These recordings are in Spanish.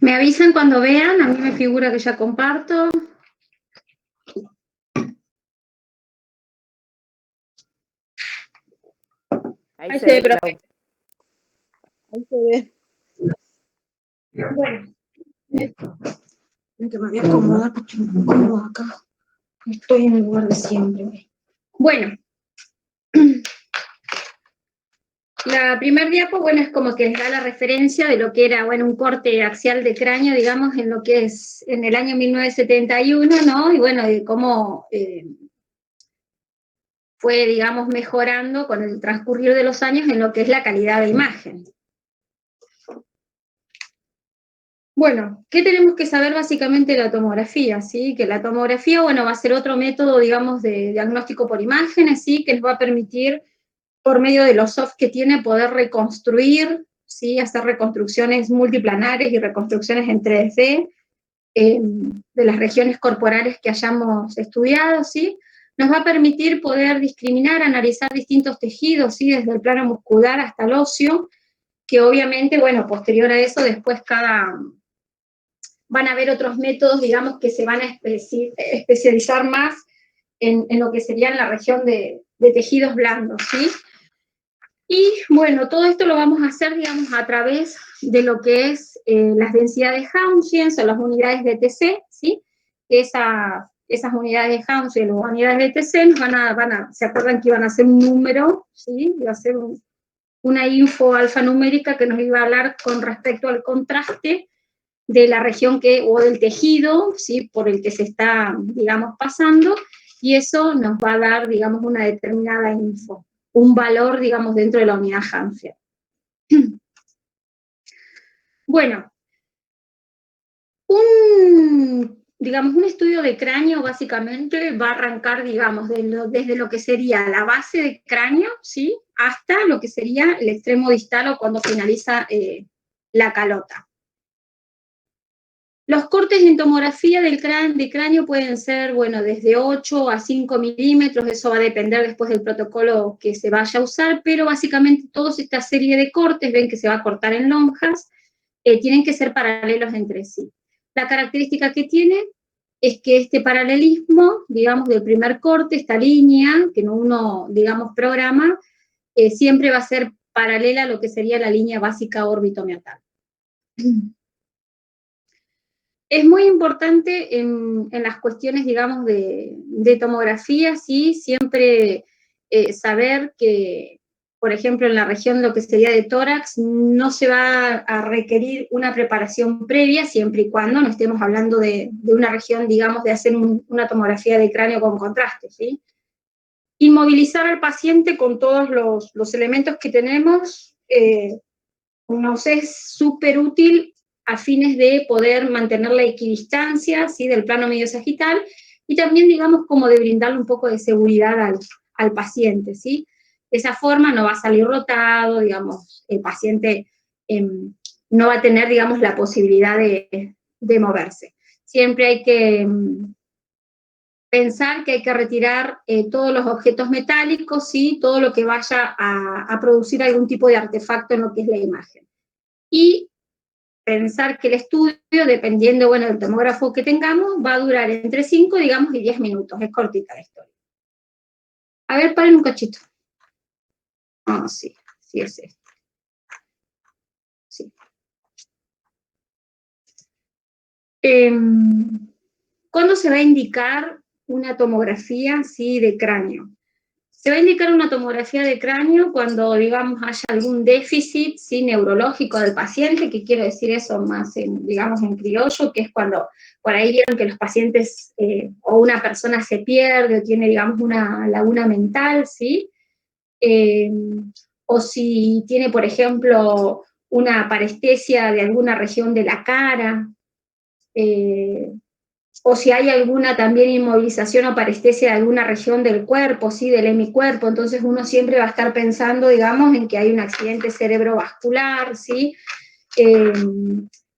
Me avisan cuando vean, a mí me figura que ya comparto. Ahí se ve, profe. Ahí se ve. Bueno. Que me voy a acomodar porque me acomodo acá. Estoy en el lugar de siempre. Bueno. La primer diapo, bueno, es como que les da la referencia de lo que era, bueno, un corte axial de cráneo, digamos, en lo que es en el año 1971, ¿no? Y bueno, de cómo fue, digamos, mejorando con el transcurrir de los años en lo que es la calidad de imagen. Bueno, ¿qué tenemos que saber básicamente de la tomografía? ¿Sí? Que la tomografía, bueno, va a ser otro método, digamos, de diagnóstico por imágenes, ¿sí? Que nos va a permitir, por medio de los soft que tiene, poder reconstruir, ¿sí? Hacer reconstrucciones multiplanares y reconstrucciones en 3D de las regiones corporales que hayamos estudiado, ¿sí? Nos va a permitir poder discriminar, analizar distintos tejidos, ¿sí? Desde el plano muscular hasta el óseo, que obviamente, bueno, posterior a eso, después van a haber otros métodos, digamos, que se van a especializar más en lo que sería en la región de tejidos blandos, ¿sí? Y bueno, todo esto lo vamos a hacer, digamos, a través de lo que es las densidades Hounsfield o las unidades de TC, ¿sí? Esas unidades de Hounsfield o unidades de TC nos ¿se acuerdan que iban a ser un número, ¿sí? Iba a ser una info alfanumérica que nos iba a hablar con respecto al contraste de la región o del tejido, ¿sí? Por el que se está, digamos, pasando, y eso nos va a dar, digamos, una determinada info, un valor, digamos, dentro de la unidad Hounsfield. Bueno, digamos, un estudio de cráneo básicamente va a arrancar, digamos, desde lo que sería la base de cráneo, ¿sí? Hasta lo que sería el extremo distal o cuando finaliza la calota. Los cortes en tomografía de cráneo pueden ser, bueno, desde 8 a 5 milímetros, eso va a depender después del protocolo que se vaya a usar, pero básicamente toda esta serie de cortes, ven que se va a cortar en lonjas, tienen que ser paralelos entre sí. La característica que tiene es que este paralelismo, digamos, del primer corte, esta línea que uno, digamos, programa, siempre va a ser paralela a lo que sería la línea básica órbito-meatal. Es muy importante en las cuestiones, digamos, de tomografía, ¿sí? Siempre saber que, por ejemplo, en la región lo que sería de tórax, no se va a requerir una preparación previa, siempre y cuando no estemos hablando de una región, digamos, de hacer una tomografía de cráneo con contraste, ¿sí? Inmovilizar al paciente con todos los elementos que tenemos nos es súper útil a fines de poder mantener la equidistancia, ¿sí? Del plano medio sagital, y también, digamos, como de brindarle un poco de seguridad al paciente, ¿sí? De esa forma no va a salir rotado, digamos, el paciente no va a tener, digamos, la posibilidad de moverse. Siempre hay que pensar que hay que retirar todos los objetos metálicos, ¿sí? Todo lo que vaya a producir algún tipo de artefacto en lo que es la imagen. Y pensar que el estudio, dependiendo, bueno, del tomógrafo que tengamos, va a durar entre 5, digamos, y 10 minutos. Es cortita la historia. A ver, paren un cachito. Ah, sí, sí es esto. Sí. ¿Cuándo se va a indicar una tomografía, sí, de cráneo? Se va a indicar una tomografía de cráneo cuando, digamos, haya algún déficit, sí, neurológico del paciente, que quiero decir eso más, digamos, en criollo, que es cuando por ahí vieron que los pacientes o una persona se pierde o tiene, digamos, una laguna mental, ¿sí? O si tiene, por ejemplo, una parestesia de alguna región de la cara, o si hay alguna también inmovilización o parestesia de alguna región del cuerpo, ¿sí? Del hemicuerpo, entonces uno siempre va a estar pensando, digamos, en que hay un accidente cerebrovascular, ¿sí?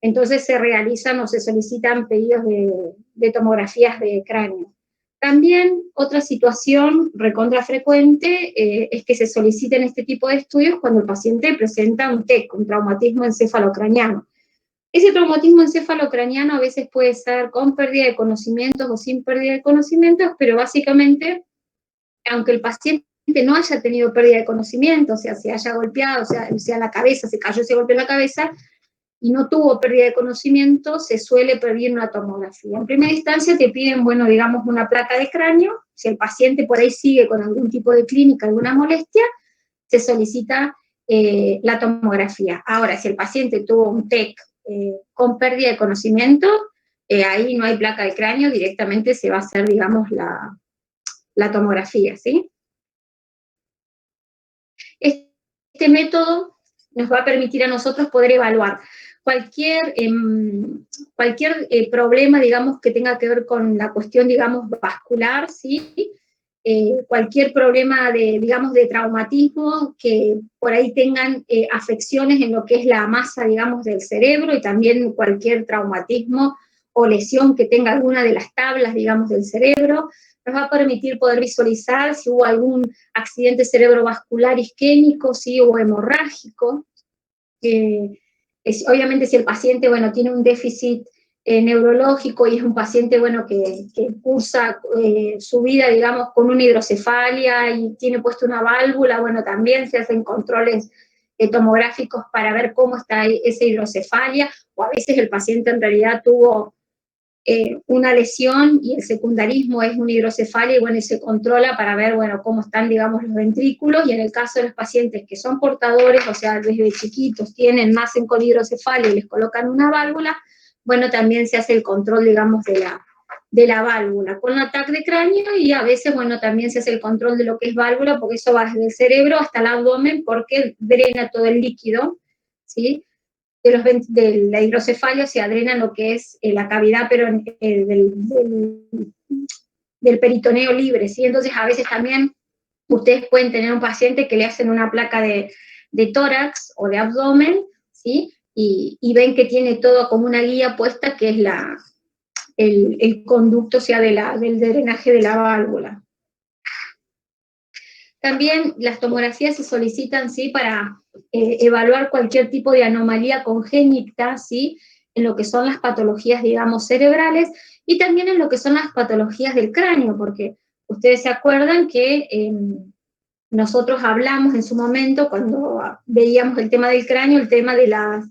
Entonces se realizan o se solicitan pedidos de tomografías de cráneo. También otra situación recontra frecuente es que se soliciten este tipo de estudios cuando el paciente presenta un TEC, un traumatismo encefalocraniano. Ese traumatismo encefalocraniano a veces puede ser con pérdida de conocimientos o sin pérdida de conocimientos, pero básicamente, aunque el paciente no haya tenido pérdida de conocimiento, o sea, se haya golpeado, o sea la cabeza, se cayó, se golpeó la cabeza, y no tuvo pérdida de conocimiento, se suele pedir una tomografía. En primera instancia te piden, bueno, digamos, una placa de cráneo. Si el paciente por ahí sigue con algún tipo de clínica, alguna molestia, se solicita la tomografía. Ahora, si el paciente tuvo un TEC con pérdida de conocimiento, ahí no hay placa de cráneo, directamente se va a hacer, digamos, la tomografía, ¿sí? Este método nos va a permitir a nosotros poder evaluar cualquier problema, digamos, que tenga que ver con la cuestión, digamos, vascular, ¿sí? Cualquier problema de, digamos, de traumatismo, que por ahí tengan afecciones en lo que es la masa, digamos, del cerebro, y también cualquier traumatismo o lesión que tenga alguna de las tablas, digamos, del cerebro. Nos va a permitir poder visualizar si hubo algún accidente cerebrovascular isquémico, ¿sí? O hemorrágico. Obviamente si el paciente, bueno, tiene un déficit neurológico y es un paciente, bueno, que cursa su vida, digamos, con una hidrocefalia y tiene puesta una válvula, bueno, también se hacen controles tomográficos para ver cómo está esa hidrocefalia, o a veces el paciente en realidad tuvo una lesión y el secundarismo es una hidrocefalia y bueno, y se controla para ver, bueno, cómo están, digamos, los ventrículos, y en el caso de los pacientes que son portadores, o sea, desde chiquitos nacen con hidrocefalia y les colocan una válvula, bueno, también se hace el control, digamos, de la válvula con la TAC de cráneo, y a veces, bueno, también se hace el control de lo que es válvula, porque eso va desde el cerebro hasta el abdomen, porque drena todo el líquido, ¿sí? De la hidrocefalia se drena lo que es la cavidad pero del peritoneo libre, ¿sí? Entonces a veces también ustedes pueden tener un paciente que le hacen una placa de tórax o de abdomen, ¿sí? Y ven que tiene todo como una guía puesta, que es el conducto, o sea, del drenaje de la válvula. También las tomografías se solicitan, ¿sí? Para evaluar cualquier tipo de anomalía congénita, ¿sí? En lo que son las patologías, digamos, cerebrales, y también en lo que son las patologías del cráneo, porque ustedes se acuerdan que nosotros hablamos en su momento, cuando veíamos el tema del cráneo, el tema de las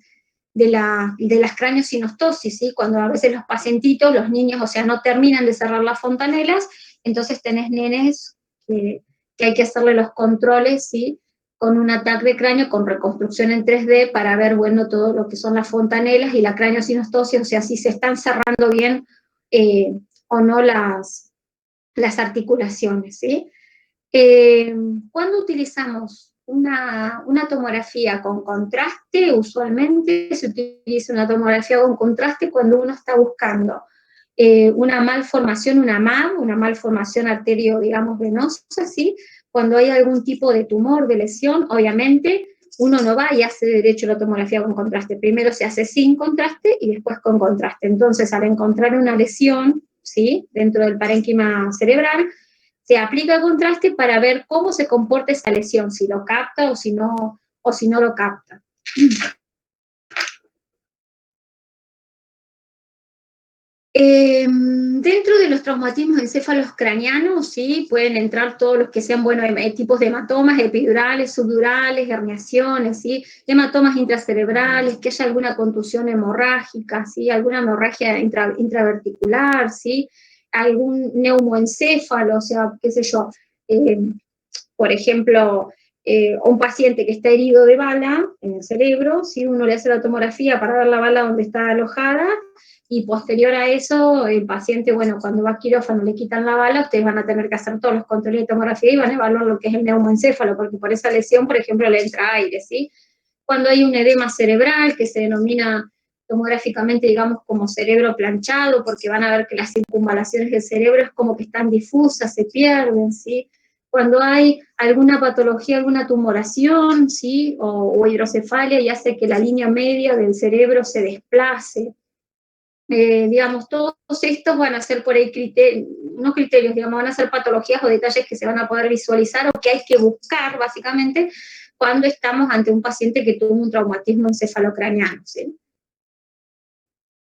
craniosinostosis, ¿sí? Cuando a veces los pacientitos, los niños, o sea, no terminan de cerrar las fontanelas, entonces tenés nenes que hay que hacerle los controles, ¿sí? Con un TAC de cráneo, con reconstrucción en 3D, para ver, bueno, todo lo que son las fontanelas y la craniosinostosis, o sea, si se están cerrando bien o no las articulaciones, ¿sí? ¿Cuándo utilizamos una tomografía con contraste? Usualmente se utiliza una tomografía con contraste cuando uno está buscando una malformación, una MAV, una malformación arterio, digamos, venosa, ¿sí? Cuando hay algún tipo de tumor, de lesión, obviamente uno no va y hace derecho la tomografía con contraste. Primero se hace sin contraste y después con contraste. Entonces, al encontrar una lesión, ¿sí? Dentro del parénquima cerebral, se aplica contraste para ver cómo se comporta esa lesión, si lo capta o si no lo capta. Dentro de los traumatismos encéfalos craneanos, sí, pueden entrar todos los que sean, bueno, tipos de hematomas, epidurales, subdurales, herniaciones, sí, hematomas intracerebrales, que haya alguna contusión hemorrágica, sí, alguna hemorragia intraverticular, sí, algún neumoencéfalo, o sea, qué sé yo, por ejemplo, un paciente que está herido de bala en el cerebro, si uno le hace la tomografía para ver la bala donde está alojada, y posterior a eso, el paciente, bueno, cuando va a quirófano le quitan la bala, ustedes van a tener que hacer todos los controles de tomografía y van a evaluar lo que es el neumoencéfalo, porque por esa lesión, por ejemplo, le entra aire, ¿sí? Cuando hay un edema cerebral, que se denomina tomográficamente, digamos, como cerebro planchado, porque van a ver que las circunvalaciones del cerebro es como que están difusas, se pierden, ¿sí? Cuando hay alguna patología, alguna tumoración, ¿sí? O hidrocefalia, y hace que la línea media del cerebro se desplace. Digamos, todos estos van a ser por ahí no criterios, digamos, van a ser patologías o detalles que se van a poder visualizar o que hay que buscar, básicamente, cuando estamos ante un paciente que tuvo un traumatismo encefalocraneano, ¿sí?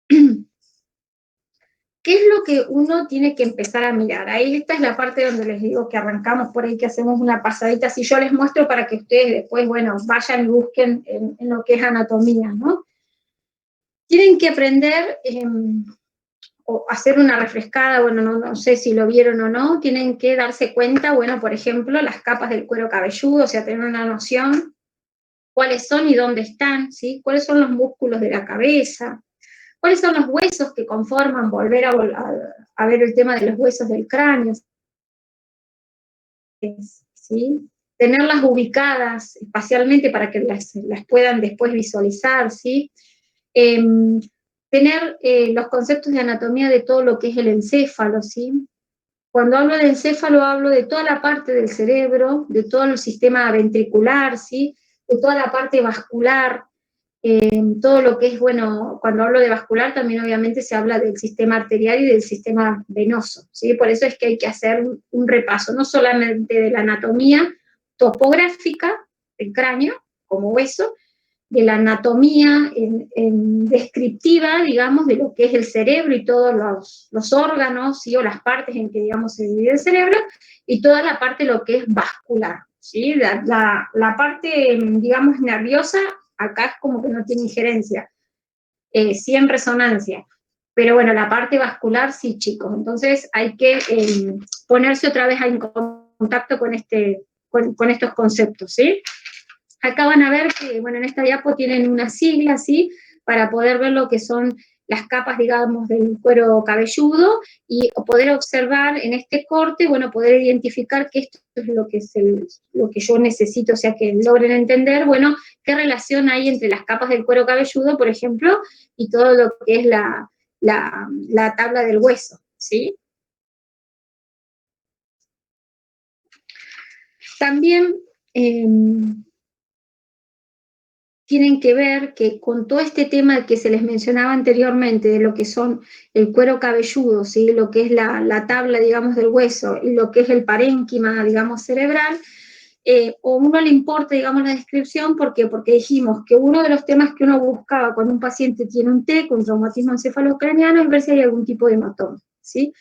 ¿Qué es lo que uno tiene que empezar a mirar? Ahí esta es la parte donde les digo que arrancamos por ahí, que hacemos una pasadita, si yo les muestro para que ustedes después, bueno, vayan y busquen en lo que es anatomía, ¿no? Tienen que aprender o hacer una refrescada, bueno, no sé si lo vieron o no, tienen que darse cuenta, bueno, por ejemplo, las capas del cuero cabelludo, o sea, tener una noción cuáles son y dónde están, ¿sí? Cuáles son los músculos de la cabeza, cuáles son los huesos que conforman, volver a ver el tema de los huesos del cráneo, ¿sí? Tenerlas ubicadas espacialmente para que las puedan después visualizar, ¿sí? Tener los conceptos de anatomía de todo lo que es el encéfalo, ¿sí? Cuando hablo de encéfalo hablo de toda la parte del cerebro, de todo el sistema ventricular, ¿sí? De toda la parte vascular, todo lo que es, bueno, cuando hablo de vascular también obviamente se habla del sistema arterial y del sistema venoso, ¿sí? Por eso es que hay que hacer un repaso, no solamente de la anatomía topográfica del cráneo, como hueso, de la anatomía descriptiva, digamos, de lo que es el cerebro y todos los órganos, ¿sí? O las partes en que, digamos, se divide el cerebro, y toda la parte de lo que es vascular, ¿sí? La parte, digamos, nerviosa, acá es como que no tiene injerencia, sí en resonancia, pero bueno, la parte vascular sí, chicos, entonces hay que ponerse otra vez en contacto con estos conceptos, ¿sí? Acá van a ver que, bueno, en esta diapo tienen una sigla, ¿sí? Para poder ver lo que son las capas, digamos, del cuero cabelludo y poder observar en este corte, bueno, poder identificar que esto es lo que yo necesito, o sea, que logren entender, bueno, qué relación hay entre las capas del cuero cabelludo, por ejemplo, y todo lo que es la tabla del hueso, ¿sí? También tienen que ver que con todo este tema que se les mencionaba anteriormente, de lo que son el cuero cabelludo, ¿sí? Lo que es la tabla, digamos, del hueso, y lo que es el parénquima, digamos, cerebral, o uno le importa, digamos, la descripción, ¿por qué? Porque dijimos que uno de los temas que uno buscaba cuando un paciente tiene un TEC, un traumatismo encefalocraneano, es ver si hay algún tipo de hematoma, ¿sí?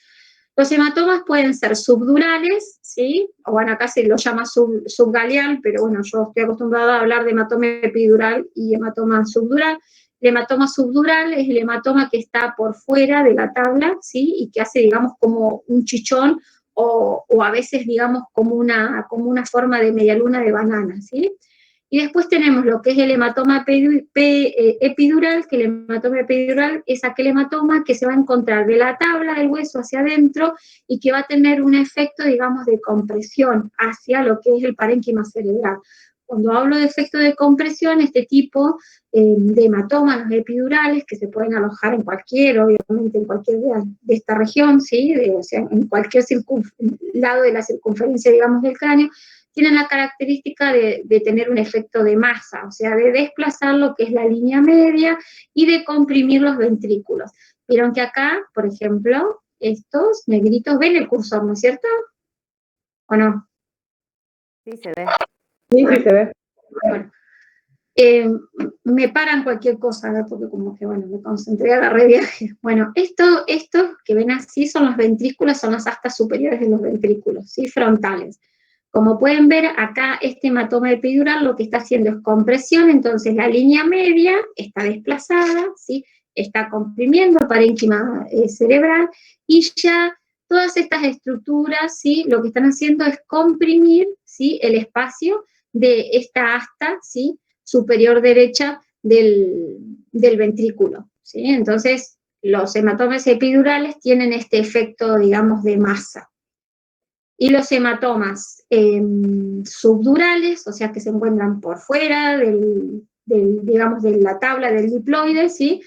Los hematomas pueden ser subdurales, ¿sí? O bueno, acá se lo llama subgaleal, pero bueno, yo estoy acostumbrada a hablar de hematoma epidural y hematoma subdural. El hematoma subdural es el hematoma que está por fuera de la tabla, ¿sí? Y que hace, digamos, como un chichón o a veces, digamos, como una forma de medialuna de banana, ¿sí? Y después tenemos lo que es el hematoma epidural, que el hematoma epidural es aquel hematoma que se va a encontrar de la tabla del hueso hacia adentro y que va a tener un efecto, digamos, de compresión hacia lo que es el parénquima cerebral. Cuando hablo de efecto de compresión, este tipo de hematomas, los epidurales, que se pueden alojar en cualquier, obviamente en cualquier de esta región, ¿sí? O sea, en cualquier lado de la circunferencia, digamos, del cráneo, tienen la característica de tener un efecto de masa, o sea, de desplazar lo que es la línea media y de comprimir los ventrículos. Vieron que acá, por ejemplo, estos negritos, ven el cursor, ¿no es cierto? ¿O no? Sí, se ve. Sí, sí se ve. Bueno, Me paran cualquier cosa, ¿verdad? Porque como que, bueno, me concentré, agarré viaje. Bueno, estos que ven así son los ventrículos, son las astas superiores de los ventrículos, ¿sí? Frontales. Como pueden ver, acá este hematoma epidural lo que está haciendo es compresión, entonces la línea media está desplazada, ¿sí? Está comprimiendo el parénquima cerebral, y ya todas estas estructuras, ¿sí? Lo que están haciendo es comprimir, ¿sí? El espacio de esta asta, ¿sí? Superior derecha del ventrículo, ¿sí? Entonces, los hematomas epidurales tienen este efecto, digamos, de masa. Y los hematomas subdurales, o sea, que se encuentran por fuera digamos, de la tabla del diploide, ¿sí?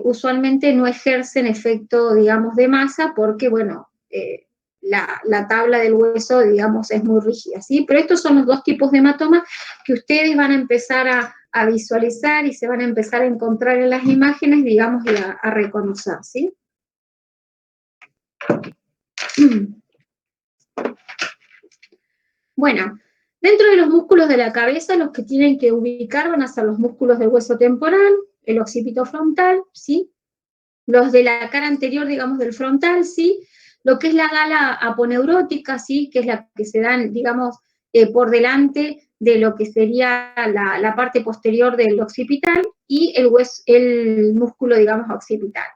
Usualmente no ejercen efecto, digamos, de masa porque, bueno, la tabla del hueso, digamos, es muy rígida, ¿sí? Pero estos son los dos tipos de hematomas que ustedes van a empezar a visualizar y se van a empezar a encontrar en las imágenes, digamos, y a reconocer, ¿sí? Bueno, dentro de los músculos de la cabeza, los que tienen que ubicar van a ser los músculos del hueso temporal, el occipito frontal, ¿sí? Los de la cara anterior, digamos, del frontal, ¿sí? Lo que es la gala aponeurótica, ¿sí? Que es la que se dan, digamos, por delante de lo que sería la parte posterior del occipital, y el músculo, digamos, occipital.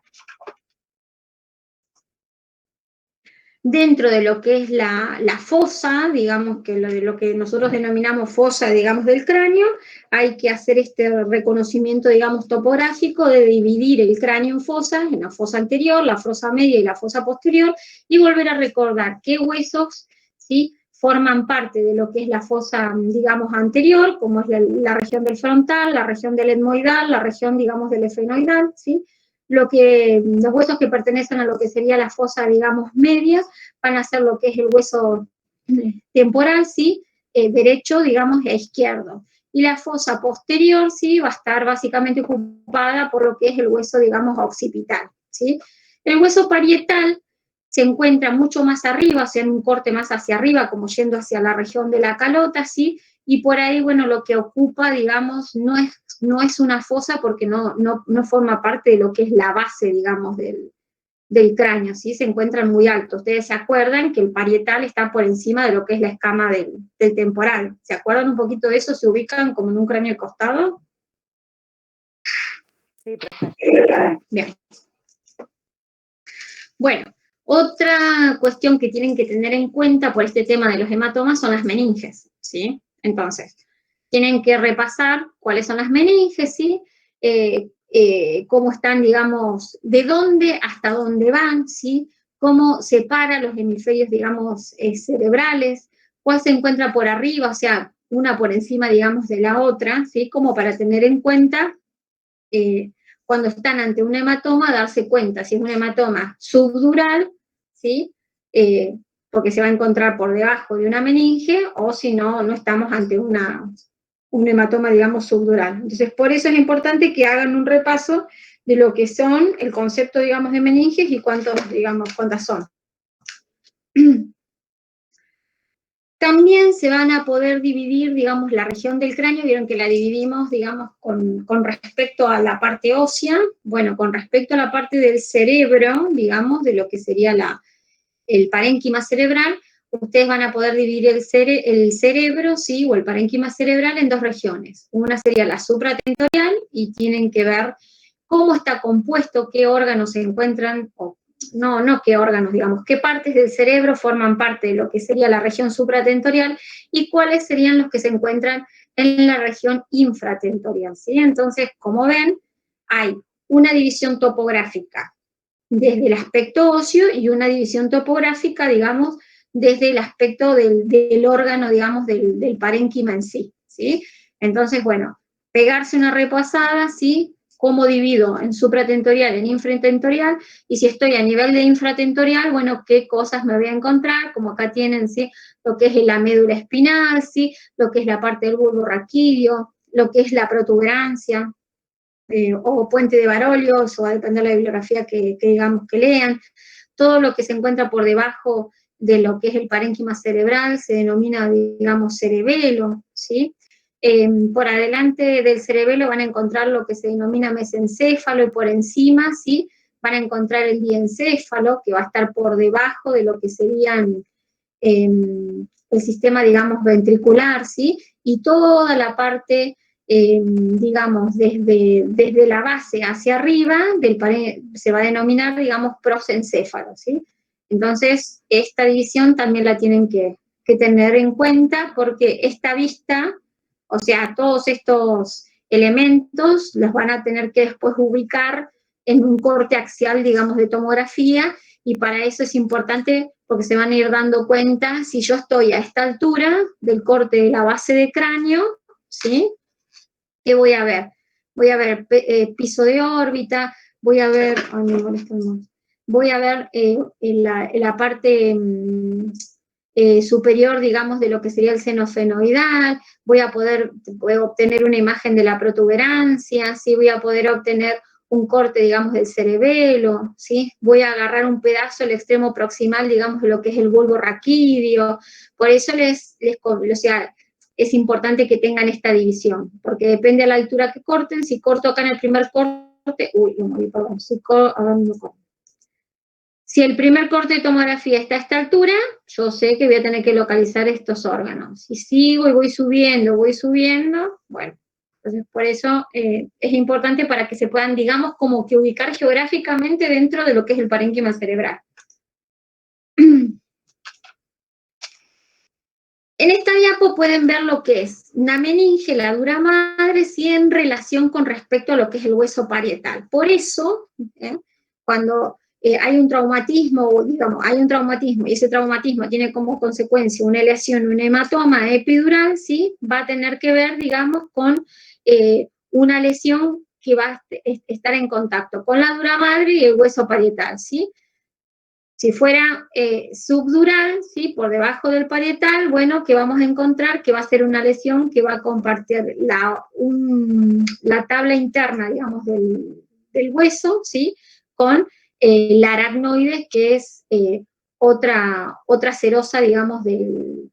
Dentro de lo que es la fosa, digamos, que lo que nosotros denominamos fosa, digamos, del cráneo, hay que hacer este reconocimiento, digamos, topográfico de dividir el cráneo en fosas, en la fosa anterior, la fosa media y la fosa posterior, y volver a recordar qué huesos, ¿sí?, forman parte de lo que es la fosa, digamos, anterior, como es la región del frontal, la región del etmoidal, la región, digamos, del efenoidal, ¿sí? Los huesos que pertenecen a lo que sería la fosa, digamos, media, van a ser lo que es el hueso temporal, ¿sí? Derecho, digamos, e izquierdo. Y la fosa posterior, ¿sí? Va a estar básicamente ocupada por lo que es el hueso, digamos, occipital, ¿sí? El hueso parietal se encuentra mucho más arriba, o sea, en un corte más hacia arriba, como yendo hacia la región de la calota, ¿sí? Y por ahí, bueno, lo que ocupa, digamos, no es una fosa porque no forma parte de lo que es la base, digamos, del cráneo, ¿sí? Se encuentran muy altos. Ustedes se acuerdan que el parietal está por encima de lo que es la escama del temporal. ¿Se acuerdan un poquito de eso? ¿Se ubican como en un cráneo de costado? Sí, profe. Bien. Bueno, otra cuestión que tienen que tener en cuenta por este tema de los hematomas son las meninges, ¿sí? Entonces, tienen que repasar cuáles son las meninges, ¿sí? Cómo están, digamos, de dónde hasta dónde van, ¿sí? Cómo separa los hemisferios, digamos, cerebrales, cuál se encuentra por arriba, o sea, una por encima, digamos, de la otra, ¿sí? Como para tener en cuenta cuando están ante un hematoma, darse cuenta si es un hematoma subdural, ¿sí? Porque se va a encontrar por debajo de una meninge, o si no, no estamos ante un hematoma, digamos, subdural. Entonces, por eso es importante que hagan un repaso de lo que son el concepto, digamos, de meninges y cuántas son. También se van a poder dividir, digamos, la región del cráneo, vieron que la dividimos, digamos, con respecto a la parte ósea. Bueno, con respecto a la parte del cerebro, digamos, de lo que sería el parénquima cerebral, ustedes van a poder dividir el cerebro, ¿sí?, o el parénquima cerebral en dos regiones. Una sería la supratentorial, y tienen que ver cómo está compuesto, qué órganos se encuentran, no qué órganos, digamos, qué partes del cerebro forman parte de lo que sería la región supratentorial y cuáles serían los que se encuentran en la región infratentorial, ¿sí? Entonces, como ven, hay una división topográfica desde el aspecto óseo y una división topográfica, digamos, desde el aspecto del órgano, digamos, del parénquima en sí, ¿sí? Entonces, bueno, pegarse una repasada, ¿sí? Cómo divido en supratentorial, en infratentorial, y si estoy a nivel de infratentorial, bueno, qué cosas me voy a encontrar, como acá tienen, ¿sí?, lo que es la médula espinal, ¿sí?, lo que es la parte del bulbo raquídeo, lo que es la protuberancia, o puente de Barolios, o a depender de la bibliografía que digamos que lean. Todo lo que se encuentra por debajo de lo que es el parénquima cerebral se denomina, digamos, cerebelo, ¿sí? por adelante del cerebelo van a encontrar lo que se denomina mesencéfalo, y por encima, ¿sí?, van a encontrar el diencéfalo, que va a estar por debajo de lo que serían el sistema, digamos, ventricular, ¿sí? Y toda la parte, digamos, desde la base hacia arriba se va a denominar, digamos, prosencéfalo, ¿sí? Entonces, esta división también la tienen que tener en cuenta, porque esta vista, o sea, todos estos elementos los van a tener que después ubicar en un corte axial, digamos, de tomografía, y para eso es importante, porque se van a ir dando cuenta, si yo estoy a esta altura del corte de la base de cráneo, ¿sí?, ¿qué voy a ver? Voy a ver piso de órbita, voy a ver, voy a ver en la parte superior, digamos, de lo que sería el seno fenoidal, voy a poder obtener una imagen de la protuberancia, ¿sí?, voy a poder obtener un corte, digamos, del cerebelo, ¿sí? Voy a agarrar un pedazo, el extremo proximal, digamos, de lo que es el bulbo raquídeo. Por eso o sea, es importante que tengan esta división, porque depende de la altura que corten. Si corto acá en el primer corte, perdón, si el primer corte de tomografía está a esta altura, yo sé que voy a tener que localizar estos órganos. Si sigo y voy subiendo, bueno, entonces por eso es importante para que se puedan, digamos, como que ubicar geográficamente dentro de lo que es el parénquima cerebral. En esta diapo pueden ver lo que es una meninge, la dura madre, sí, en relación con respecto a lo que es el hueso parietal. Por eso, cuando hay un traumatismo, digamos, y ese traumatismo tiene como consecuencia una lesión, un hematoma epidural, ¿sí?, va a tener que ver, digamos, con una lesión que va a estar en contacto con la dura madre y el hueso parietal, ¿sí? Si fuera subdural, ¿sí?, por debajo del parietal, bueno, que vamos a encontrar que va a ser una lesión que va a compartir la tabla interna, digamos, del hueso, ¿sí?, con la aracnoides, que es otra serosa, digamos, del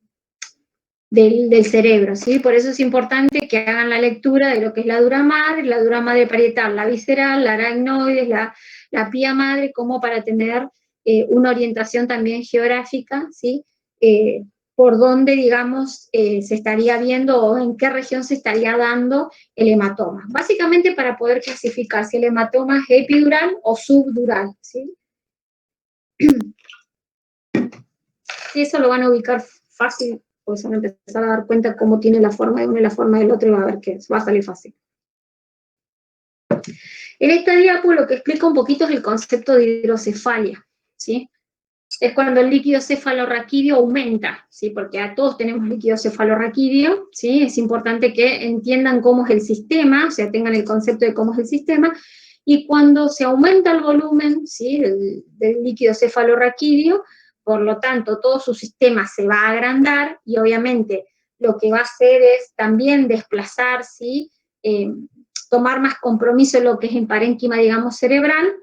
cerebro, ¿sí? Por eso es importante que hagan la lectura de lo que es la dura madre parietal, la visceral, la aracnoides, la pía madre, como para tener una orientación también geográfica, ¿sí?, por dónde, digamos, se estaría viendo o en qué región se estaría dando el hematoma. Básicamente para poder clasificar si el hematoma es epidural o subdural, ¿sí? Y eso lo van a ubicar fácil, pues van a empezar a dar cuenta cómo tiene la forma de uno y la forma del otro, y va a ver que va a salir fácil. En esta diapo lo que explica un poquito es el concepto de hidrocefalia, ¿sí? Es cuando el líquido cefalorraquídeo aumenta, ¿sí?, porque a todos tenemos líquido cefalorraquídeo, ¿sí? Es importante que entiendan cómo es el sistema, o sea, tengan el concepto de cómo es el sistema, y cuando se aumenta el volumen, ¿sí?, del líquido cefalorraquídeo, por lo tanto, todo su sistema se va a agrandar, y obviamente lo que va a hacer es también desplazar, ¿sí?, tomar más compromiso en lo que es en parénquima, digamos, cerebral.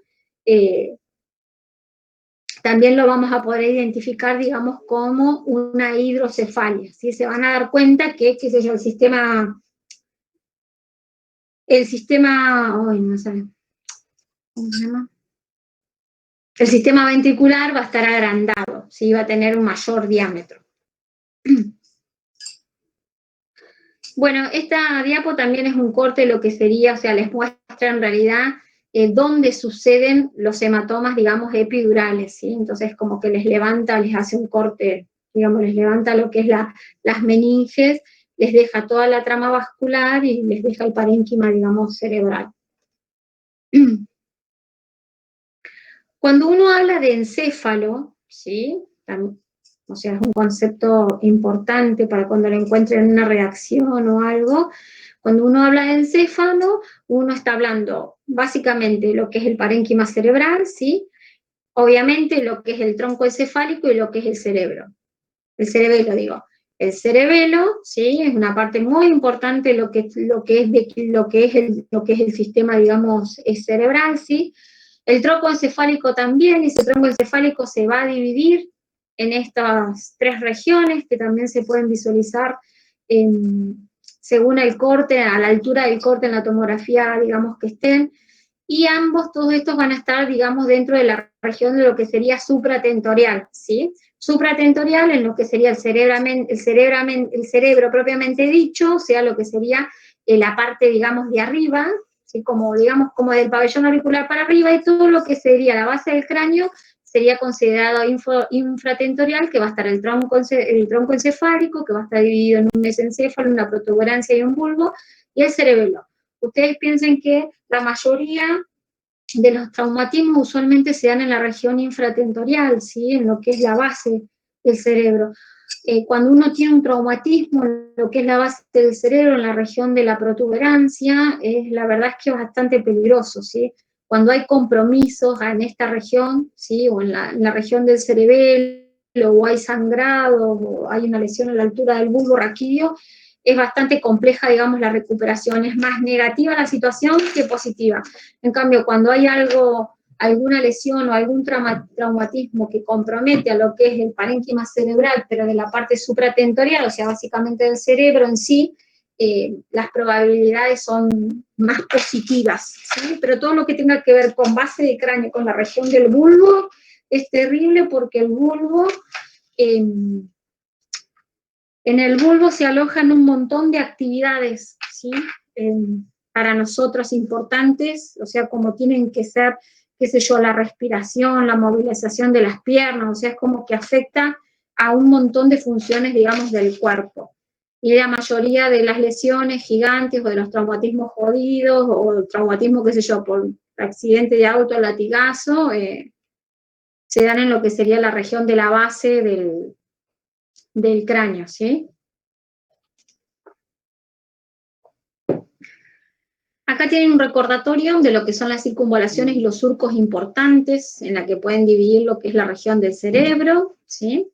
También lo vamos a poder identificar, digamos, como una hidrocefalia, ¿sí? Se van a dar cuenta que, qué sé yo, el sistema, no sé, ¿cómo se llama? El sistema ventricular va a estar agrandado, ¿sí?, va a tener un mayor diámetro. Bueno, esta diapo también es un corte de lo que sería, o sea, les muestra en realidad dónde suceden los hematomas, digamos, epidurales, ¿sí? Entonces, como que les levanta, les hace un corte, digamos, les levanta lo que es las meninges, les deja toda la trama vascular y les deja el parénquima, digamos, cerebral. Cuando uno habla de encéfalo, ¿sí?, o sea, es un concepto importante para cuando lo encuentren en una redacción o algo. Cuando uno habla de encéfalo, uno está hablando básicamente de lo que es el parénquima cerebral, ¿sí? Obviamente lo que es el tronco encefálico y lo que es el cerebro. El cerebelo, digo. El cerebelo, ¿sí?, es una parte muy importante de lo que es el sistema, digamos, cerebral, ¿sí? El tronco encefálico también, y ese tronco encefálico se va a dividir en estas tres regiones que también se pueden visualizar según el corte, a la altura del corte en la tomografía, digamos, que estén, y ambos, todos estos van a estar, digamos, dentro de la región de lo que sería supratentorial, ¿sí? Supratentorial en lo que sería el cerebro propiamente dicho, o sea, lo que sería la parte, digamos, de arriba, ¿sí? Como, digamos, como del pabellón auricular para arriba, y todo lo que sería la base del cráneo sería considerado infratentorial, que va a estar el tronco encefálico, que va a estar dividido en un mesencéfalo, una protuberancia y un bulbo, y el cerebelo. Ustedes piensen que la mayoría de los traumatismos usualmente se dan en la región infratentorial, ¿sí? En lo que es la base del cerebro. Cuando uno tiene un traumatismo, lo que es la base del cerebro, en la región de la protuberancia, la verdad es que es bastante peligroso, ¿sí? Cuando hay compromisos en esta región, ¿sí? O en la región del cerebelo, o hay sangrado, o hay una lesión a la altura del bulbo raquídeo, es bastante compleja, digamos, la recuperación. Es más negativa la situación que positiva. En cambio, cuando hay alguna lesión o algún traumatismo que compromete a lo que es el parénquima cerebral, pero de la parte supratentorial, o sea, básicamente del cerebro en sí, las probabilidades son más positivas, ¿sí? Pero todo lo que tenga que ver con base de cráneo, con la región del bulbo, es terrible porque el bulbo, en el bulbo se alojan un montón de actividades, ¿sí? Para nosotros importantes, o sea, como tienen que ser, qué sé yo, la respiración, la movilización de las piernas, o sea, es como que afecta a un montón de funciones, digamos, del cuerpo. Y la mayoría de las lesiones gigantes o de los traumatismos jodidos o el traumatismo, qué sé yo, por accidente de auto, latigazo, se dan en lo que sería la región de la base del cráneo, ¿sí? Acá tienen un recordatorio de lo que son las circunvalaciones y los surcos importantes, en la que pueden dividir lo que es la región del cerebro, ¿sí?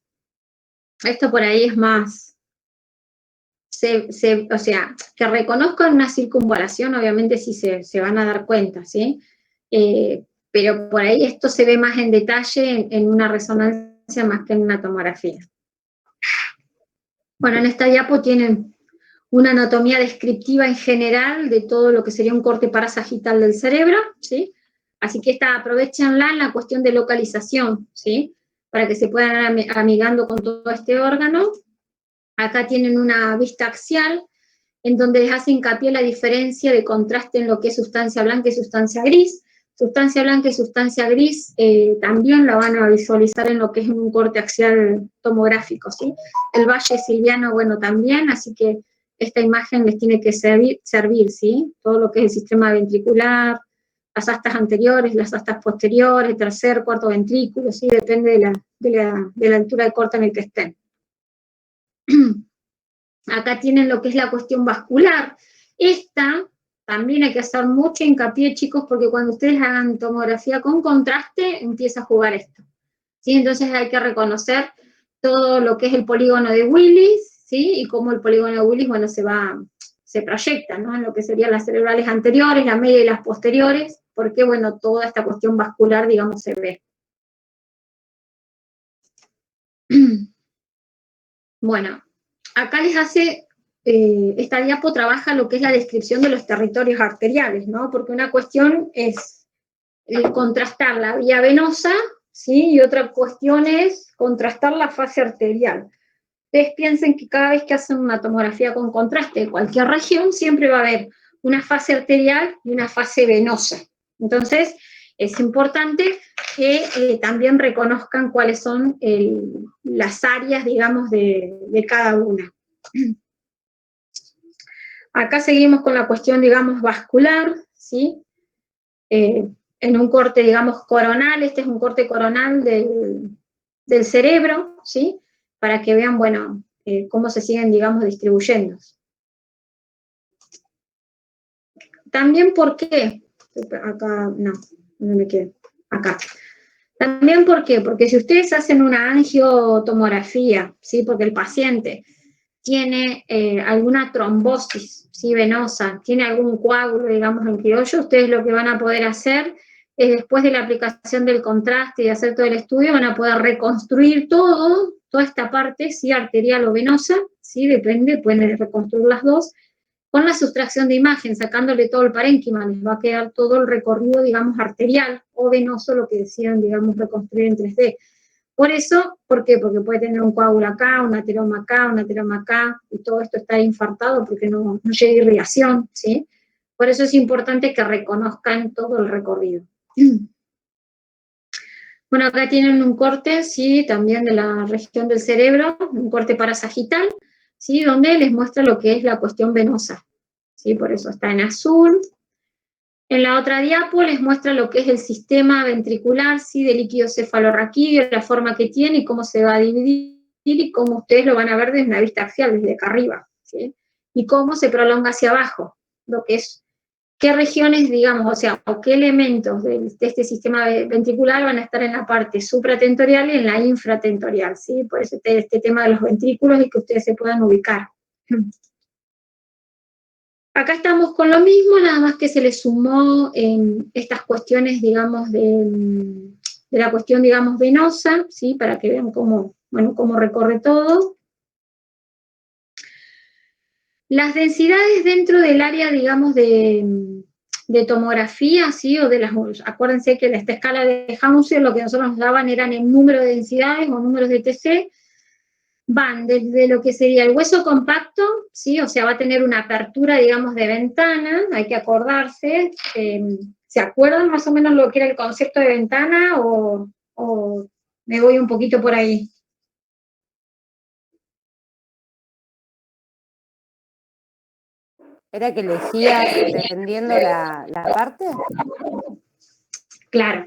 Esto por ahí es más, o sea, que reconozcan una circunvalación, obviamente sí se van a dar cuenta, ¿sí? Pero por ahí esto se ve más en detalle en una resonancia más que en una tomografía. Bueno, en esta diapo tienen una anatomía descriptiva en general de todo lo que sería un corte parasagital del cerebro, ¿sí? Así que aprovechenla en la cuestión de localización, ¿sí? Para que se puedan ir amigando con todo este órgano. Acá tienen una vista axial, en donde les hace hincapié la diferencia de contraste en lo que es sustancia blanca y sustancia gris. Sustancia blanca y sustancia gris también la van a visualizar en lo que es un corte axial tomográfico, ¿sí? El valle silviano, bueno, también, así que esta imagen les tiene que servir, ¿sí? Todo lo que es el sistema ventricular, las astas anteriores, las astas posteriores, tercer, cuarto ventrículo, ¿sí? Depende de la altura de corte en el que estén. Acá tienen lo que es la cuestión vascular. Esta también hay que hacer mucho hincapié, chicos, porque cuando ustedes hagan tomografía con contraste, empieza a jugar esto, ¿sí? Entonces hay que reconocer todo lo que es el polígono de Willis, ¿sí? Y cómo el polígono de Willis, bueno, se proyecta, ¿no? En lo que serían las cerebrales anteriores, la media y las posteriores, porque, bueno, toda esta cuestión vascular, digamos, se ve. Bueno, acá les hace, esta diapo trabaja lo que es la descripción de los territorios arteriales, ¿no? Porque una cuestión es contrastar la vía venosa, ¿sí? Y otra cuestión es contrastar la fase arterial. Ustedes piensen que cada vez que hacen una tomografía con contraste de cualquier región, siempre va a haber una fase arterial y una fase venosa. Entonces, es importante que también reconozcan cuáles son las áreas, digamos, de cada una. Acá seguimos con la cuestión, digamos, vascular, ¿sí? En un corte, digamos, coronal, este es un corte coronal del cerebro, ¿sí? Para que vean, bueno, cómo se siguen, digamos, distribuyendo. También, ¿por qué? Acá, no me quedo, acá. También, ¿por qué? Porque si ustedes hacen una angiotomografía, ¿sí? Porque el paciente tiene alguna trombosis, ¿sí? Venosa, tiene algún coágulo, digamos, en criollo, ustedes lo que van a poder hacer es, después de la aplicación del contraste y hacer todo el estudio, van a poder reconstruir toda esta parte, ¿sí? Arterial o venosa, ¿sí? Depende, pueden reconstruir las dos, Con la sustracción de imagen, sacándole todo el parénquima, les va a quedar todo el recorrido, digamos, arterial o venoso, lo que decían, digamos, reconstruir en 3D. Por eso, ¿por qué? Porque puede tener un coágulo acá, un ateroma acá, y todo esto está infartado porque no llega irrigación, ¿sí? Por eso es importante que reconozcan todo el recorrido. Bueno, acá tienen un corte, sí, también de la región del cerebro, un corte parasagital, ¿sí? Donde les muestra lo que es la cuestión venosa, ¿sí? Por eso está en azul. En la otra diapo les muestra lo que es el sistema ventricular, ¿sí? De líquido cefalorraquídeo, la forma que tiene y cómo se va a dividir y cómo ustedes lo van a ver desde una vista axial, desde acá arriba, ¿sí? Y cómo se prolonga hacia abajo, lo que es, qué regiones, digamos, o sea, o qué elementos de este sistema ventricular van a estar en la parte supratentorial y en la infratentorial, ¿sí? Por eso este tema de los ventrículos y que ustedes se puedan ubicar. Acá estamos con lo mismo, nada más que se le sumó estas cuestiones, digamos, de la cuestión, digamos, venosa, ¿sí? Para que vean cómo, bueno, cómo recorre todo. Las densidades dentro del área, digamos, de tomografía, ¿sí? O de las, acuérdense que esta escala de Hounsfield lo que nosotros nos daban eran el número de densidades o números de TC, van desde lo que sería el hueso compacto, ¿sí? O sea, va a tener una apertura, digamos, de ventana, hay que acordarse, ¿se acuerdan más o menos lo que era el concepto de ventana o me voy un poquito por ahí? ¿Era que elegías dependiendo la parte? Claro,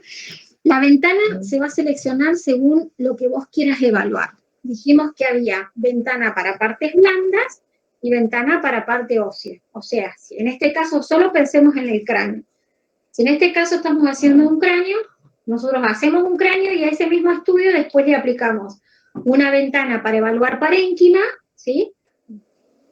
la ventana se va a seleccionar según lo que vos quieras evaluar. Dijimos que había ventana para partes blandas y ventana para parte ósea. O sea, si en este caso solo pensemos en el cráneo. Si en este caso estamos haciendo un cráneo, nosotros hacemos un cráneo y a ese mismo estudio después le aplicamos una ventana para evaluar parénquima, ¿sí?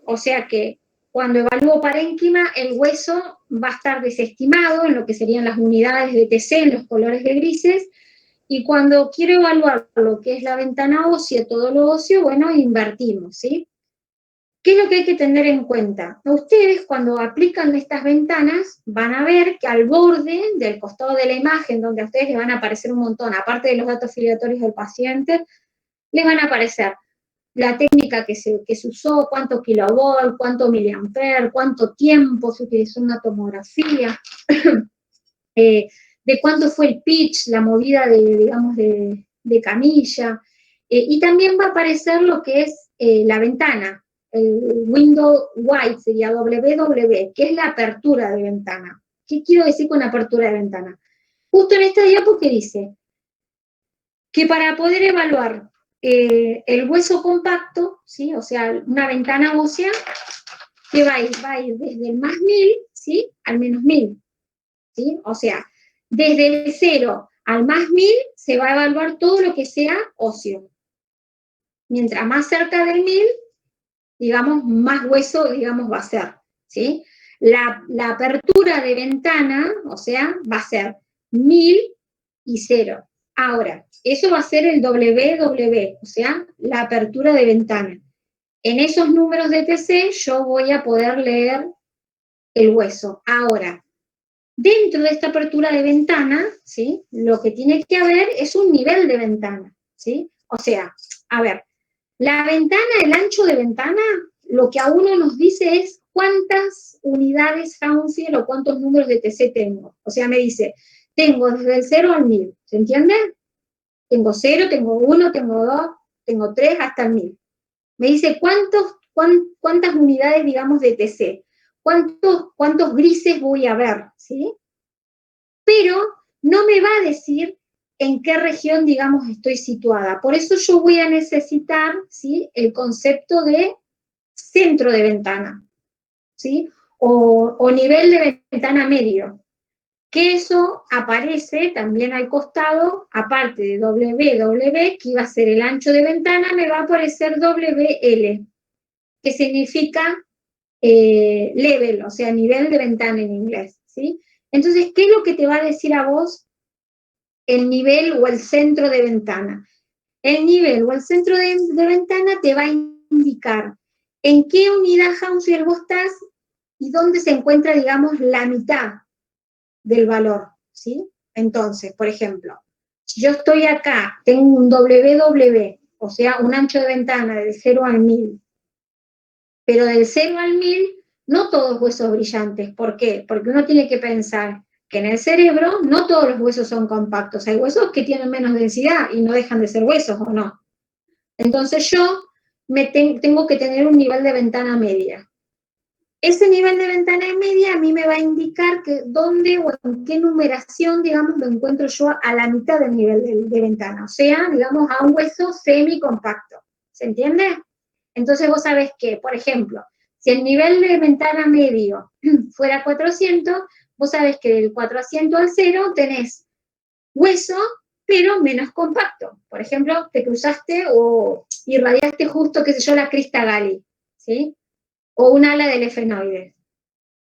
O sea que cuando evalúo parénquima, el hueso va a estar desestimado en lo que serían las unidades de TC, en los colores de grises, y cuando quiero evaluar lo que es la ventana ósea, todo lo óseo, bueno, invertimos, ¿sí? ¿Qué es lo que hay que tener en cuenta? Ustedes cuando aplican estas ventanas van a ver que al borde del costado de la imagen, donde a ustedes les van a aparecer un montón, aparte de los datos filiatorios del paciente, les van a aparecer la técnica que se usó, cuánto kilovolt, cuánto miliamper, cuánto tiempo se utilizó en una tomografía, de cuánto fue el pitch, la movida de, digamos, de camilla, y también va a aparecer lo que es la ventana, el window wide sería WW, que es la apertura de ventana. ¿Qué quiero decir con apertura de ventana? Justo en esta diapo que dice que para poder evaluar el hueso compacto, ¿sí? O sea, una ventana ósea, que va a ir desde el más 1000, ¿sí? Al menos 1000, ¿sí? O sea, desde el 0 al más 1000 se va a evaluar todo lo que sea óseo. Mientras más cerca del 1000, digamos, más hueso, digamos, va a ser, ¿sí? La apertura de ventana, o sea, va a ser 1000 y 0. Ahora, eso va a ser el WW, o sea, la apertura de ventana. En esos números de TC yo voy a poder leer el hueso. Ahora, dentro de esta apertura de ventana, ¿sí? Lo que tiene que haber es un nivel de ventana, ¿sí? O sea, a ver, la ventana, el ancho de ventana, lo que a uno nos dice es cuántas unidades Hounsfield o cuántos números de TC tengo. O sea, me dice, tengo desde el 0 al 1000, ¿se entiende? Tengo 0, tengo 1, tengo 2, tengo 3, hasta el 1000. Me dice cuántas unidades, digamos, de TC, cuántos grises voy a ver, ¿sí? Pero no me va a decir en qué región, digamos, estoy situada. Por eso yo voy a necesitar, ¿sí? El concepto de centro de ventana, ¿sí? O nivel de ventana medio. Que eso aparece también al costado, aparte de WW, que iba a ser el ancho de ventana, me va a aparecer WL, que significa level, o sea, nivel de ventana en inglés, ¿sí? Entonces, ¿qué es lo que te va a decir a vos el nivel o el centro de ventana? El nivel o el centro de ventana te va a indicar en qué unidad Hounsfield vos estás y dónde se encuentra, digamos, la mitad del valor, ¿sí? Entonces, por ejemplo, si yo estoy acá, tengo un WW, o sea, un ancho de ventana del 0 al 1000, pero del 0 al 1000, no todos huesos brillantes. ¿Por qué? Porque uno tiene que pensar que en el cerebro no todos los huesos son compactos. Hay huesos que tienen menos densidad y no dejan de ser huesos, ¿o no? Entonces yo tengo que tener un nivel de ventana media. Ese nivel de ventana media a mí me va a indicar que dónde o en qué numeración, digamos, lo encuentro yo a la mitad del nivel de ventana. O sea, digamos, a un hueso semicompacto. ¿Se entiende? Entonces vos sabés que, por ejemplo, si el nivel de ventana medio fuera 400, vos sabés que del 400 al 0 tenés hueso, pero menos compacto. Por ejemplo, te cruzaste o irradiaste justo, qué sé yo, la crista Gali, ¿sí? O un ala del efenoide.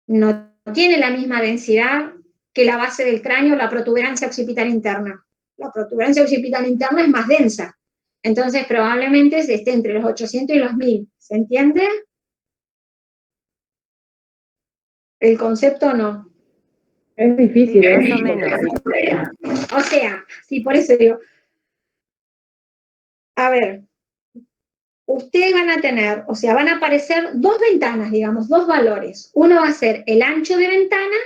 No tiene la misma densidad que la base del cráneo, la protuberancia occipital interna. La protuberancia occipital interna es más densa. Entonces, probablemente esté entre los 800 y los 1000. ¿Se entiende? ¿El concepto no? Es difícil, Sí, ¿eh? más o menos. O sea, sí, por eso digo. A ver, ustedes van a tener, o sea, van a aparecer dos ventanas, digamos, dos valores. Uno va a ser el ancho de ventana,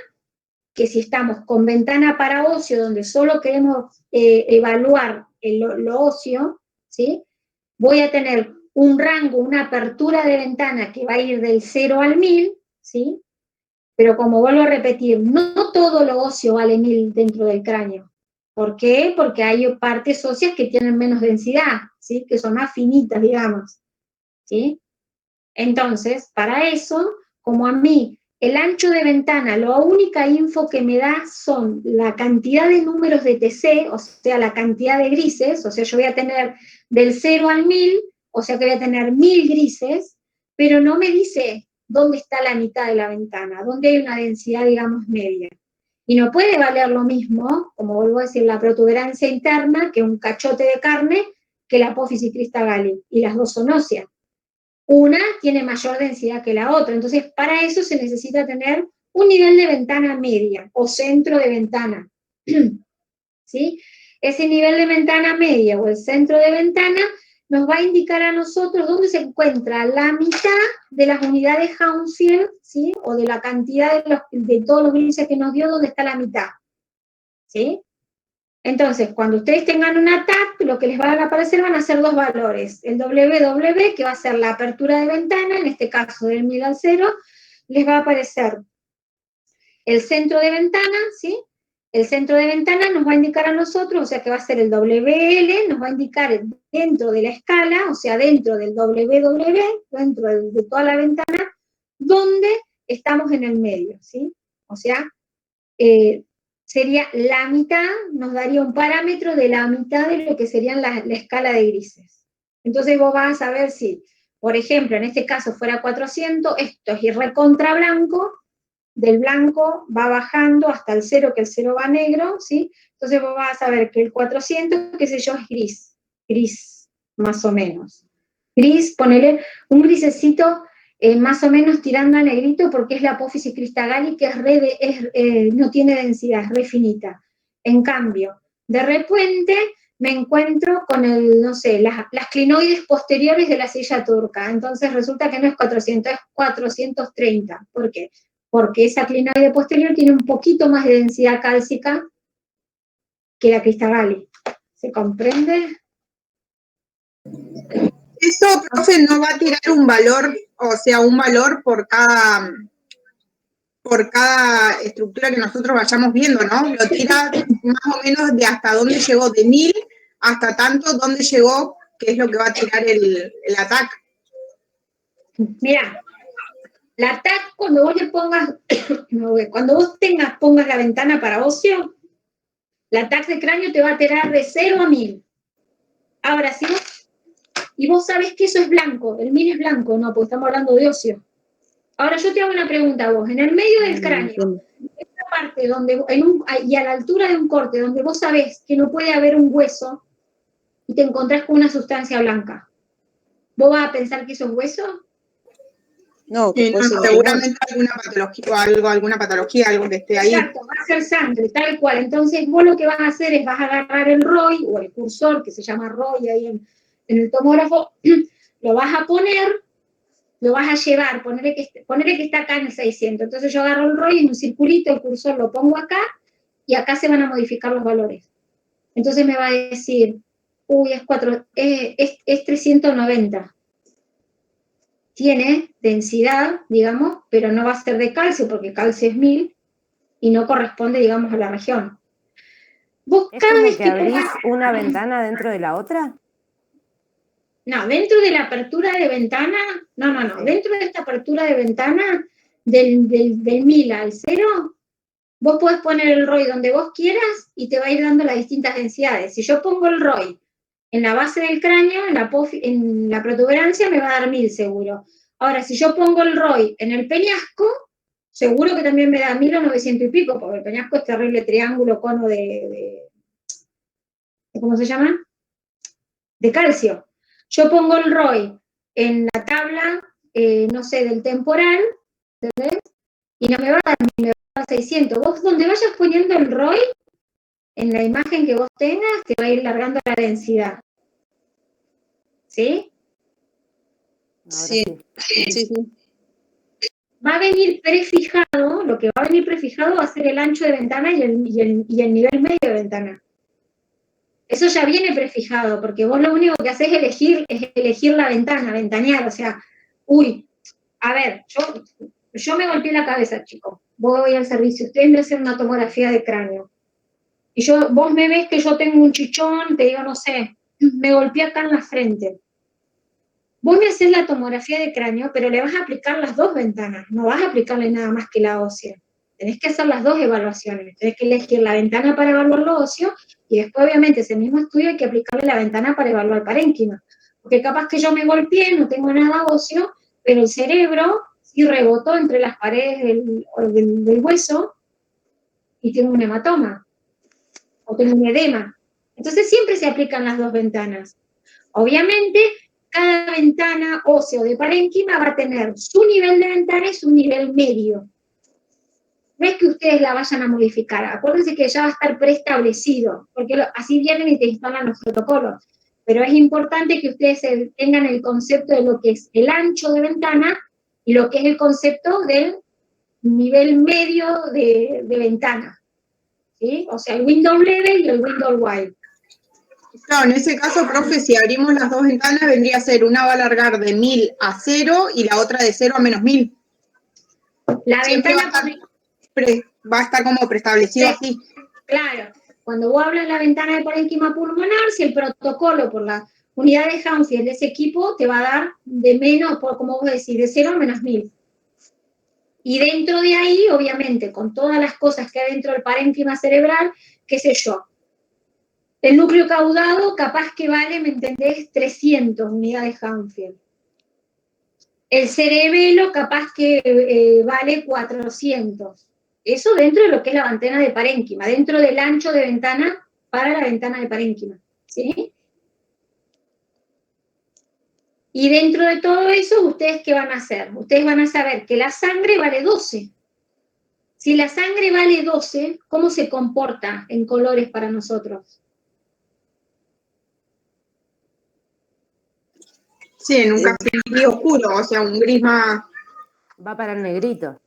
que si estamos con ventana para ocio, donde solo queremos evaluar lo óseo, ¿sí? Voy a tener un rango, una apertura de ventana que va a ir del 0 al 1000, ¿sí? Pero como vuelvo a repetir, no todo lo óseo vale 1000 dentro del cráneo. ¿Por qué? Porque hay partes óseas que tienen menos densidad, ¿sí? Que son más finitas, digamos, ¿sí? Entonces, para eso, como a mí el ancho de ventana, la única info que me da son la cantidad de números de TC, o sea, la cantidad de grises, o sea, yo voy a tener del 0 al 1000, o sea que voy a tener 1000 grises, pero no me dice dónde está la mitad de la ventana, dónde hay una densidad, digamos, media. Y no puede valer lo mismo, como vuelvo a decir, la protuberancia interna, que un cachote de carne, que la apófisis crista Gali, y las dos son óseas. Una tiene mayor densidad que la otra, entonces para eso se necesita tener un nivel de ventana media o centro de ventana, ¿sí? Ese nivel de ventana media o el centro de ventana nos va a indicar a nosotros dónde se encuentra la mitad de las unidades Hounsfield, ¿sí? O de la cantidad de todos los grises que nos dio, dónde está la mitad, ¿sí? Entonces, cuando ustedes tengan una TAC, lo que les van a aparecer van a ser dos valores. El WW, que va a ser la apertura de ventana, en este caso del 1000 al 0, les va a aparecer el centro de ventana, ¿sí? El centro de ventana nos va a indicar a nosotros, o sea que va a ser el WL, nos va a indicar dentro de la escala, o sea, dentro del WW, dentro de toda la ventana, donde estamos en el medio, ¿sí? O sea, sería la mitad, nos daría un parámetro de la mitad de lo que serían la escala de grises. Entonces vos vas a saber si, por ejemplo, en este caso fuera 400, esto es recontra blanco, del blanco va bajando hasta el 0, que el 0 va negro, ¿sí? Entonces vos vas a saber que el 400, qué sé yo, es gris, más o menos. Gris, ponele un grisecito más o menos tirando a negrito porque es la apófisis crista Gali, que no tiene densidad, es re finita. En cambio, de repente me encuentro con no sé, las clinoides posteriores de la silla turca. Entonces resulta que no es 400, es 430. ¿Por qué? Porque esa clinoide posterior tiene un poquito más de densidad cálcica que la crista Gali. ¿Se comprende? Eso, profe, no va a tirar un valor, o sea, un valor por cada estructura que nosotros vayamos viendo, ¿no? Lo tira más o menos de hasta dónde llegó, de 1000 hasta tanto dónde llegó, que es lo que va a tirar el ataque. Mira, la TAC, cuando vos le pongas, cuando vos pongas la ventana para ocio, la TAC de cráneo te va a tirar de 0 a 1000. Ahora, si vos sabés que eso es blanco, el 1000 es blanco, no, porque estamos hablando de ocio. Ahora yo te hago una pregunta a vos, en el medio del cráneo, esta parte donde, y a la altura de un corte, donde vos sabés que no puede haber un hueso y te encontrás con una sustancia blanca, ¿vos vas a pensar que eso es hueso? No, que puede ser seguramente alguna patología, algo que esté ahí. Exacto, va a ser sangre, tal cual. Entonces vos lo que vas a hacer es vas a agarrar el ROI o el cursor, que se llama ROI ahí en el tomógrafo, lo vas a poner, lo vas a llevar, ponerle que está acá en el 600. Entonces yo agarro el ROI en un circulito, el cursor lo pongo acá, y acá se van a modificar los valores. Entonces me va a decir, uy, es 390. Tiene densidad, digamos, pero no va a ser de calcio, porque calcio es 1000, y no corresponde, digamos, a la región. Vos ¿Es cada como vez que que abrís pongas, una ventana dentro de la otra? no, dentro de la apertura de ventana, no, Sí. dentro de esta apertura de ventana, del 1000 al 0, vos podés poner el ROI donde vos quieras y te va a ir dando las distintas densidades. Si yo pongo el ROI en la base del cráneo, en la protuberancia, me va a dar 1000 seguro. Ahora, si yo pongo el ROI en el peñasco, seguro que también me da 1000 o 900 y pico, porque el peñasco es terrible triángulo, cono de ¿cómo se llama? De calcio. Yo pongo el ROI en la tabla, no sé, del temporal, ¿entendés? Y no me va a dar 1000, me va a dar 600. Vos donde vayas poniendo el ROI, en la imagen que vos tengas, te va a ir largando la densidad. ¿Sí? Ahora Sí, sí. sí. Va a venir prefijado, lo que va a venir prefijado va a ser el ancho de ventana y el nivel medio de ventana. Eso ya viene prefijado, porque vos lo único que haces es elegir la ventana, ventanear, o sea, uy, a ver, yo me golpeé la cabeza, chicos, voy al servicio, ustedes me hacen una tomografía de cráneo, y vos me ves que yo tengo un chichón, te digo, no sé, me golpeé acá en la frente. Vos me haces la tomografía de cráneo, pero le vas a aplicar las dos ventanas, no vas a aplicarle nada más que la ósea. Tenés que hacer las dos evaluaciones, tenés que elegir la ventana para evaluar lo óseo, y después obviamente ese mismo estudio hay que aplicarle la ventana para evaluar parénquima. Porque capaz que yo me golpeé, no tengo nada óseo, pero el cerebro sí rebotó entre las paredes del hueso y tengo un hematoma, o tengo un edema. Entonces siempre se aplican las dos ventanas. Obviamente, cada ventana óseo de parénquima va a tener su nivel de ventana y su nivel medio. No es que ustedes la vayan a modificar, acuérdense que ya va a estar preestablecido, porque así vienen y te instalan los protocolos. Pero es importante que ustedes tengan el concepto de lo que es el ancho de ventana y lo que es el concepto del nivel medio de ventana. ¿Sí? O sea, el window level y el window wide. Claro, en ese caso, profe, si abrimos las dos ventanas, vendría a ser una va a alargar de 1000 a 0 y la otra de 0 a menos 1000. La Siempre ventana va a estar como preestablecido así. Claro, cuando vos hablas de la ventana de parénquima pulmonar, si el protocolo por la unidad de Hanfield de ese equipo te va a dar de menos, como vos decís, de 0 a menos 1000. Y dentro de ahí, obviamente, con todas las cosas que hay dentro del parénquima cerebral, qué sé yo, el núcleo caudado capaz que vale, ¿me entendés?, 300 unidades Hanfield. El cerebelo capaz que vale 400. Eso dentro de lo que es la ventana de parénquima, dentro del ancho de ventana para la ventana de parénquima, ¿sí? Y dentro de todo eso, ¿ustedes qué van a hacer? Ustedes van a saber que la sangre vale 12. Si la sangre vale 12, ¿cómo se comporta en colores para nosotros? Sí, en un café gris oscuro, o sea, un gris más... Va para el negrito.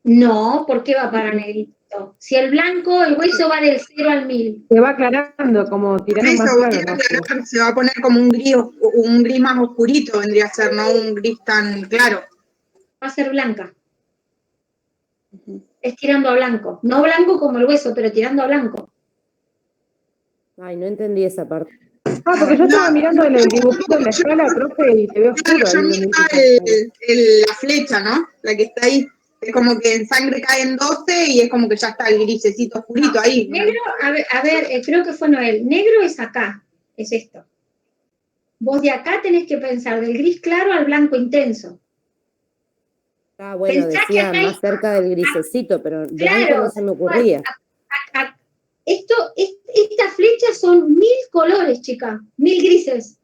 No, ¿por qué va para negrito? Si el blanco, el hueso va del 0 al 1000. Se va aclarando, como tirando Eso, más vos claro. tirás de acá, se va a poner como un gris más oscurito, vendría a ser, no un gris tan claro. Va a ser blanca. Es tirando a blanco. No blanco como el hueso, pero tirando a blanco. Ay, no entendí esa parte. Ah, porque yo estaba mirando el dibujito en la escala, profe, y se ve oscuro Claro, yo ahí. miraba la flecha, ¿no? La que está ahí. Es como que en sangre cae en 12 y es como que ya está el grisecito oscurito ahí. Negro, a ver, creo que fue Noel. Negro es acá, es esto. Vos de acá tenés que pensar del gris claro al blanco intenso. Ah, bueno, Pensá que decía acá hay, más cerca del grisecito, pero blanco claro, no se me ocurría. Estas flechas son 1000 colores, chica, 1000 grises.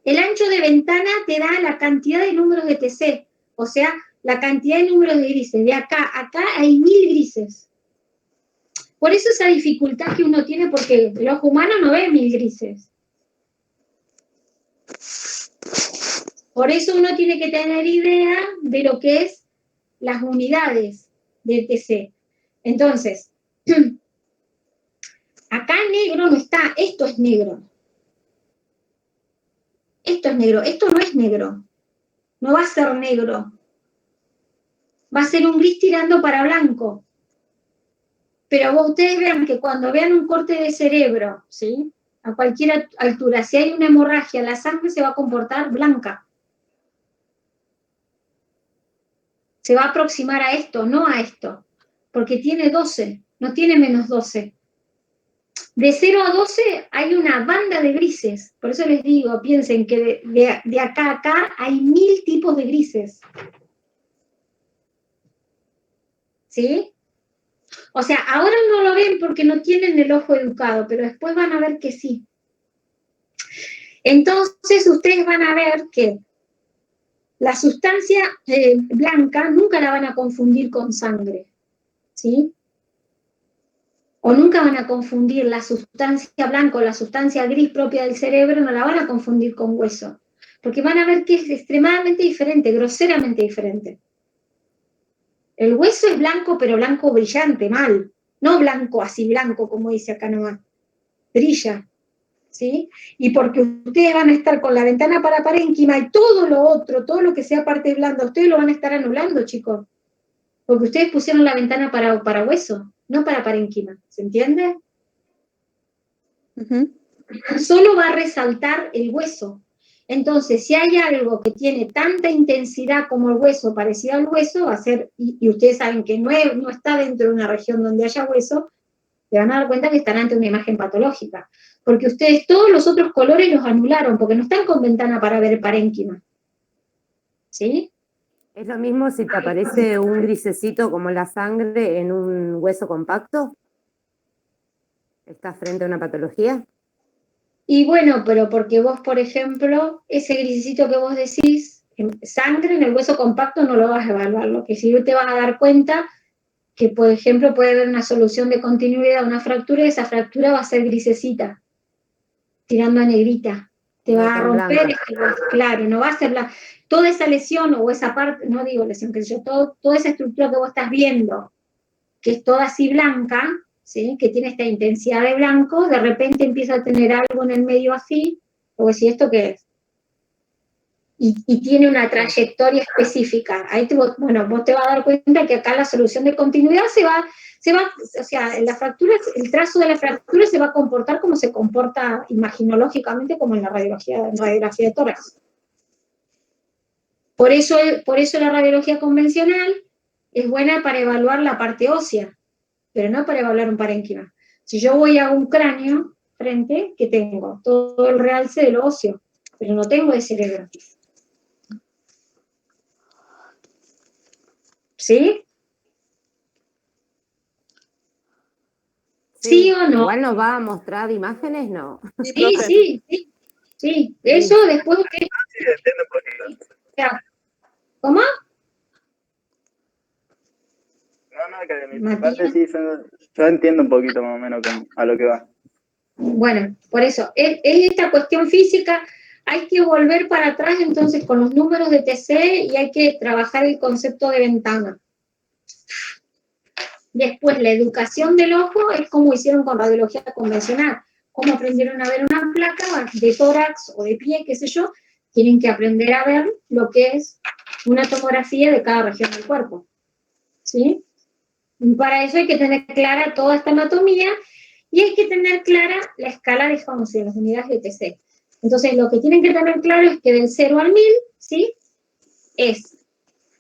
El ancho de ventana te da la cantidad de números de TC, o sea, la cantidad de números de grises. De acá a acá hay 1000 grises. Por eso esa dificultad que uno tiene, porque el ojo humano no ve 1000 grises. Por eso uno tiene que tener idea de lo que es las unidades de TC. Entonces, acá negro no está, esto es negro. Esto es negro, esto no es negro. No va a ser negro. Va a ser un gris tirando para blanco. Pero ustedes vean que cuando vean un corte de cerebro, ¿sí? A cualquier altura, si hay una hemorragia, la sangre se va a comportar blanca. Se va a aproximar a esto, no a esto, porque tiene 12, no tiene menos 12. De 0 a 12 hay una banda de grises, por eso les digo, piensen que de acá a acá hay 1000 tipos de grises. ¿Sí? O sea, ahora no lo ven porque no tienen el ojo educado, pero después van a ver que sí. Entonces ustedes van a ver que la sustancia blanca nunca la van a confundir con sangre, ¿sí? O nunca van a confundir la sustancia blanca o la sustancia gris propia del cerebro, no la van a confundir con hueso, porque van a ver que es extremadamente diferente, groseramente diferente. El hueso es blanco, pero blanco brillante, mal, no blanco así blanco, como dice acá nomás, brilla, ¿sí? Y porque ustedes van a estar con la ventana para parénquima y todo lo otro, todo lo que sea parte blanda, ustedes lo van a estar anulando, chicos, porque ustedes pusieron la ventana para hueso, no para parénquima, ¿se entiende? Solo va a resaltar el hueso. Entonces, si hay algo que tiene tanta intensidad como el hueso, parecido al hueso, va a ser, y ustedes saben que no está dentro de una región donde haya hueso, se van a dar cuenta que están ante una imagen patológica. Porque ustedes todos los otros colores los anularon, porque no están con ventana para ver parénquima. ¿Sí? ¿Es lo mismo si te aparece un grisecito como la sangre en un hueso compacto? ¿Estás frente a una patología? Y bueno, pero porque vos, por ejemplo, ese grisecito que vos decís, sangre en el hueso compacto no lo vas a evaluar. Lo que sí te vas a dar cuenta que, por ejemplo, puede haber una solución de continuidad, una fractura, y esa fractura va a ser grisecita, tirando a negrita. Te va a romper, claro, no va a ser toda esa lesión o esa parte, no digo lesión, que yo, toda esa estructura que vos estás viendo, que es toda así blanca, ¿sí? Que tiene esta intensidad de blanco, de repente empieza a tener algo en el medio así, o si ¿esto qué es? Y tiene una trayectoria específica. Ahí bueno, vos te vas a dar cuenta que acá la solución de continuidad se va, o sea, la fractura, el trazo de la fractura se va a comportar como se comporta imaginológicamente como en la radiografía de tórax. Por eso la radiología convencional es buena para evaluar la parte ósea, pero no para evaluar un parénquima. Si yo voy a un cráneo frente, ¿qué tengo? Todo el realce del óseo, pero no tengo el cerebro. ¿Sí? ¿Sí o no? Igual nos va a mostrar imágenes, ¿no? Sí. Eso después que... Sí, entiendo por qué. ¿Cómo? No, que de mi parte sí, yo entiendo un poquito más o menos a lo que va. Bueno, por eso, es esta cuestión física, hay que volver para atrás entonces con los números de TC y hay que trabajar el concepto de ventana. Después, la educación del ojo es como hicieron con radiología convencional. Como aprendieron a ver una placa de tórax o de pie, qué sé yo, tienen que aprender a ver lo que es una tomografía de cada región del cuerpo. ¿Sí? Y para eso hay que tener clara toda esta anatomía y hay que tener clara la escala de Hounsfield, las unidades de TC. Entonces, lo que tienen que tener claro es que del 0 al 1000, ¿sí? Es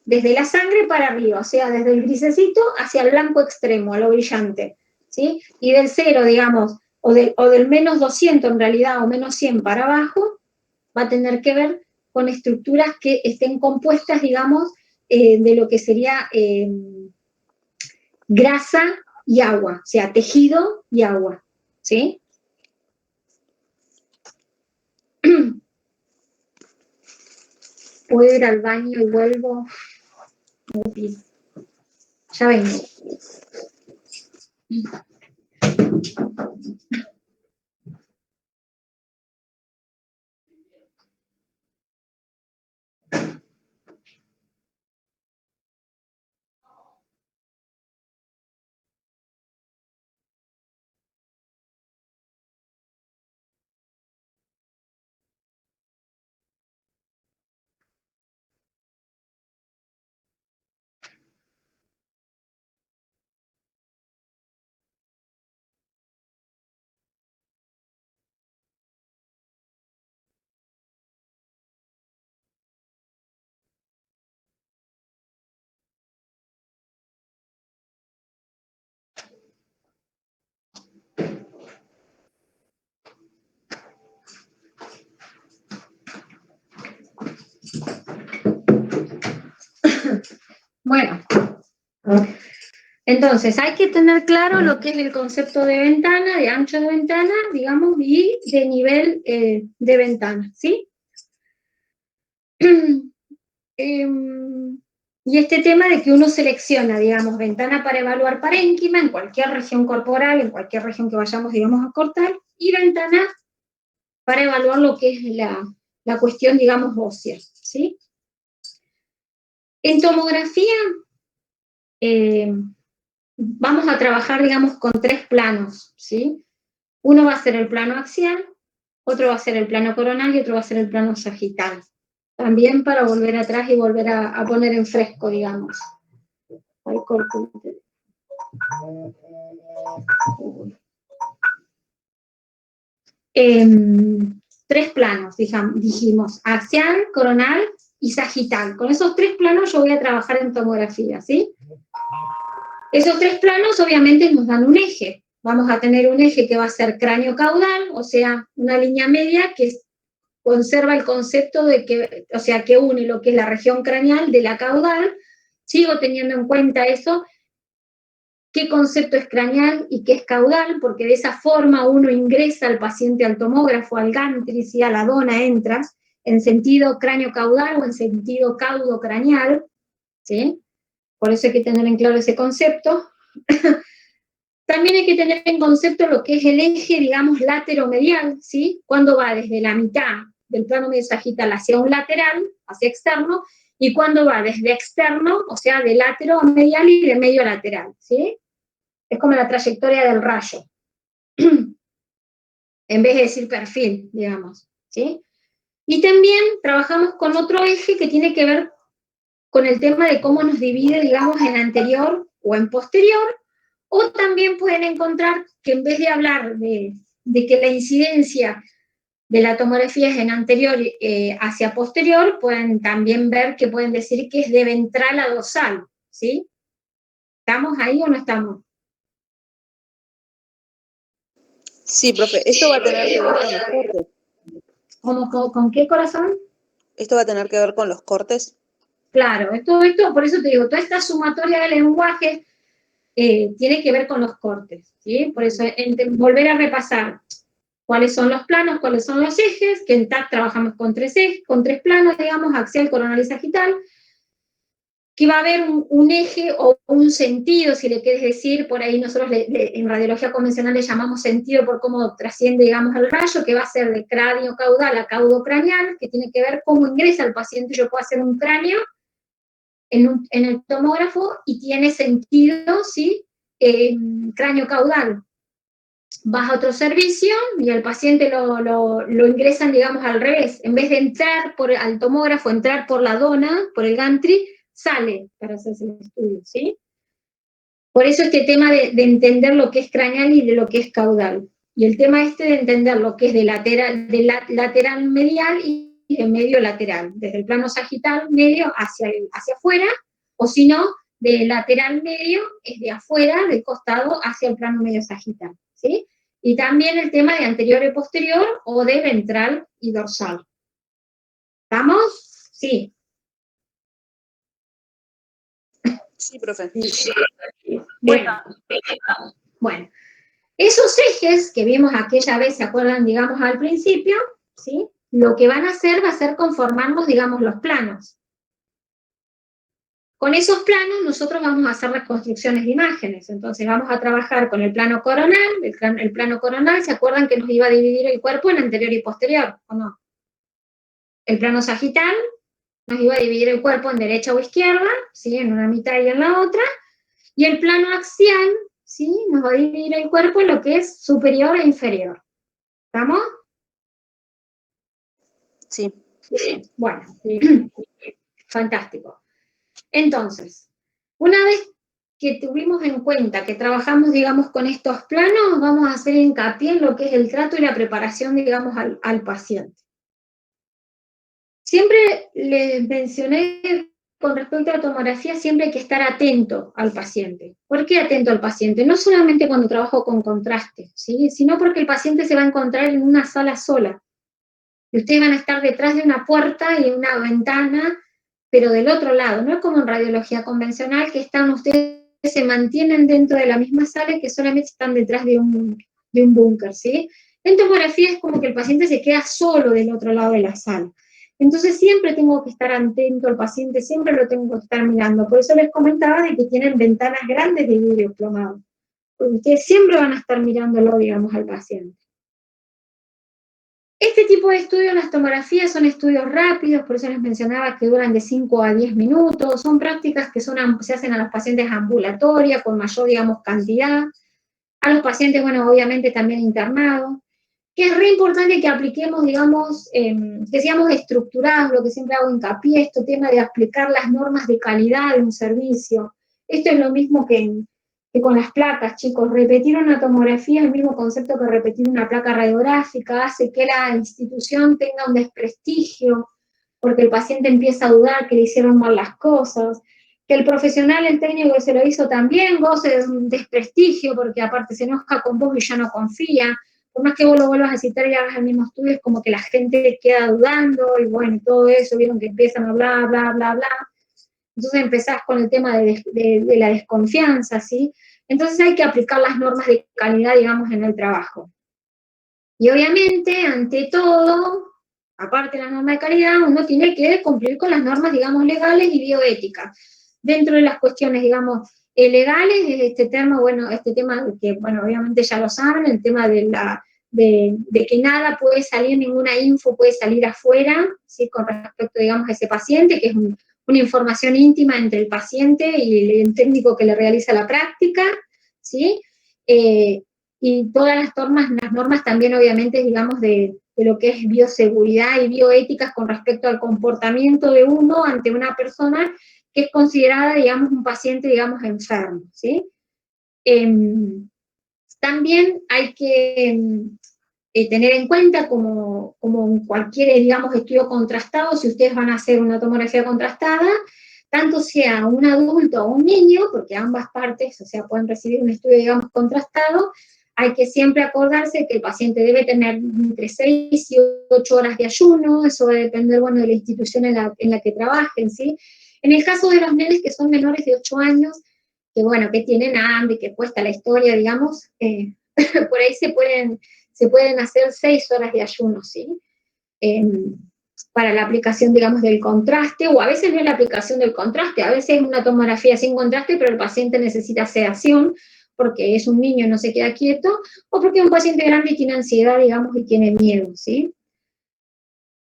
desde la sangre para arriba, o sea, desde el grisecito hacia el blanco extremo, a lo brillante, ¿sí? Y del 0, digamos, o del menos 200 en realidad, o menos 100 para abajo, va a tener que ver con estructuras que estén compuestas, digamos, de lo que sería grasa y agua, o sea, tejido y agua, ¿sí? Voy a ir al baño y vuelvo. Upis. Ya vengo. Bueno, entonces hay que tener claro lo que es el concepto de ventana, de ancho de ventana, digamos, y de nivel de ventana, ¿sí? Y este tema de que uno selecciona, digamos, ventana para evaluar parénquima en cualquier región corporal, en cualquier región que vayamos, digamos, a cortar, y ventana para evaluar lo que es la cuestión, digamos, ósea, ¿sí? En tomografía, vamos a trabajar, digamos, con 3 planos, ¿sí? Uno va a ser el plano axial, otro va a ser el plano coronal y otro va a ser el plano sagital. También para volver atrás y volver a poner en fresco, digamos. Ahí corto. 3 planos, dijimos, axial, coronal y sagital. Con esos 3 planos yo voy a trabajar en tomografía, ¿sí? Esos 3 planos obviamente nos dan un eje. Vamos a tener un eje que va a ser cráneo-caudal, o sea, una línea media que conserva el concepto de que, o sea, que une lo que es la región craneal de la caudal. Sigo teniendo en cuenta eso, qué concepto es craneal y qué es caudal, porque de esa forma uno ingresa al paciente al tomógrafo, al gantry, si a la dona entras, en sentido cráneo-caudal o en sentido caudo-craneal, ¿sí? Por eso hay que tener en claro ese concepto. También hay que tener en concepto lo que es el eje, digamos, lateromedial, ¿sí? Cuando va desde la mitad del plano medio sagital hacia un lateral, hacia externo, y cuando va desde externo, o sea, de látero a medial y de medio a lateral, ¿sí? Es como la trayectoria del rayo, en vez de decir perfil, digamos, ¿sí? Y también trabajamos con otro eje que tiene que ver con el tema de cómo nos divide, digamos, en anterior o en posterior, o también pueden encontrar que en vez de hablar de que la incidencia de la tomografía es en anterior hacia posterior, pueden también ver que pueden decir que es de ventral a dorsal, ¿sí? ¿Estamos ahí o no estamos? Sí, profe, esto va a tener que ver con los cortes. ¿Con qué corazón? Esto va a tener que ver con los cortes. Claro, esto, por eso te digo, toda esta sumatoria de lenguaje tiene que ver con los cortes, ¿sí? Por eso, volver a repasar cuáles son los planos, cuáles son los ejes, que en TAC trabajamos con 3 ejes, con 3 planos, digamos, axial, coronal y sagital, que va a haber un eje o un sentido, si le quieres decir, por ahí nosotros en radiología convencional le llamamos sentido por cómo trasciende, digamos, el rayo, que va a ser de cráneo caudal a caudo craneal, que tiene que ver cómo ingresa el paciente. Yo puedo hacer un cráneo en el tomógrafo y tiene sentido, ¿sí? Cráneo caudal. Vas a otro servicio y el paciente lo ingresan, digamos, al revés. En vez de entrar al tomógrafo, entrar por la dona, por el gantry, sale para hacerse el estudio, ¿sí? Por eso este tema de entender lo que es craneal y de lo que es caudal. Y el tema este de entender lo que es de lateral medial y de medio lateral, desde el plano sagital medio hacia afuera, o si no, de lateral medio es de afuera, del costado, hacia el plano medio sagital, ¿sí? Y también el tema de anterior y posterior, o de ventral y dorsal. ¿Estamos? Sí. Sí, profe. Bueno, esos ejes que vimos aquella vez, ¿se acuerdan, digamos, al principio? ¿Sí? lo que van a hacer va a ser conformarnos, digamos, los planos. Con esos planos nosotros vamos a hacer las construcciones de imágenes, entonces vamos a trabajar con el plano coronal, el plano coronal, ¿se acuerdan que nos iba a dividir el cuerpo en anterior y posterior, o no? El plano sagital nos iba a dividir el cuerpo en derecha o izquierda, ¿sí? En una mitad y en la otra, y el plano axial, ¿sí? Nos va a dividir el cuerpo en lo que es superior e inferior. ¿Estamos? Sí. Bueno, fantástico. Entonces, una vez que tuvimos en cuenta que trabajamos, digamos, con estos planos, vamos a hacer hincapié en lo que es el trato y la preparación, digamos, al paciente. Siempre les mencioné con respecto a la tomografía, siempre hay que estar atento al paciente. ¿Por qué atento al paciente? No solamente cuando trabajo con contraste, ¿sí? Sino porque el paciente se va a encontrar en una sala sola. Y ustedes van a estar detrás de una puerta y una ventana, pero del otro lado, no es como en radiología convencional, que ustedes se mantienen dentro de la misma sala y que solamente están detrás de un búnker, ¿sí? En tomografía es como que el paciente se queda solo del otro lado de la sala. Entonces siempre tengo que estar atento al paciente, siempre lo tengo que estar mirando. Por eso les comentaba de que tienen ventanas grandes de vidrio plomado, porque ustedes siempre van a estar mirándolo, digamos, al paciente. Este tipo de estudios, las tomografías, son estudios rápidos, por eso les mencionaba que duran de 5 a 10 minutos, son prácticas que se hacen a los pacientes ambulatorios, con mayor, digamos, cantidad, a los pacientes, bueno, obviamente también internados, que es re importante que apliquemos, digamos, que seamos estructurados, lo que siempre hago hincapié, este tema de aplicar las normas de calidad de un servicio. Esto es lo mismo que con las placas, chicos. Repetir una tomografía es el mismo concepto que repetir una placa radiográfica, hace que la institución tenga un desprestigio, porque el paciente empieza a dudar que le hicieron mal las cosas, que el profesional, el técnico que se lo hizo también goce de un desprestigio, porque aparte se enoja con vos y ya no confía. Por más que vos lo vuelvas a citar y hagas el mismo estudio, es como que la gente queda dudando, y bueno, todo eso, vieron que empiezan a hablar, bla, bla, bla. Entonces empezás con el tema de la desconfianza, ¿sí? Entonces hay que aplicar las normas de calidad, digamos, en el trabajo. Y obviamente, ante todo, aparte de la norma de calidad, uno tiene que cumplir con las normas, digamos, legales y bioéticas. Dentro de las cuestiones, digamos, legales, este tema que, bueno, obviamente ya lo saben, el tema de que nada puede salir, ninguna info puede salir afuera, ¿sí? Con respecto, digamos, a ese paciente, que es una información íntima entre el paciente y el técnico que le realiza la práctica, ¿sí? Y todas las normas también, obviamente, digamos, de lo que es bioseguridad y bioéticas con respecto al comportamiento de uno ante una persona que es considerada, digamos, un paciente, digamos, enfermo, ¿sí? También hay que tener en cuenta, como en cualquier, digamos, estudio contrastado, si ustedes van a hacer una tomografía contrastada, tanto sea un adulto o un niño, porque ambas partes, o sea, pueden recibir un estudio, digamos, contrastado, hay que siempre acordarse que el paciente debe tener entre 6 y 8 horas de ayuno, eso va a depender, bueno, de la institución en la que trabajen, ¿sí? En el caso de los nenes que son menores de 8 años, que bueno, que tienen hambre, que cuesta la historia, digamos, por ahí se pueden hacer 6 horas de ayuno, ¿sí? Para la aplicación, digamos, del contraste, o a veces no es la aplicación del contraste, a veces es una tomografía sin contraste, pero el paciente necesita sedación, porque es un niño y no se queda quieto, o porque es un paciente grande y tiene ansiedad, digamos, y tiene miedo, ¿sí?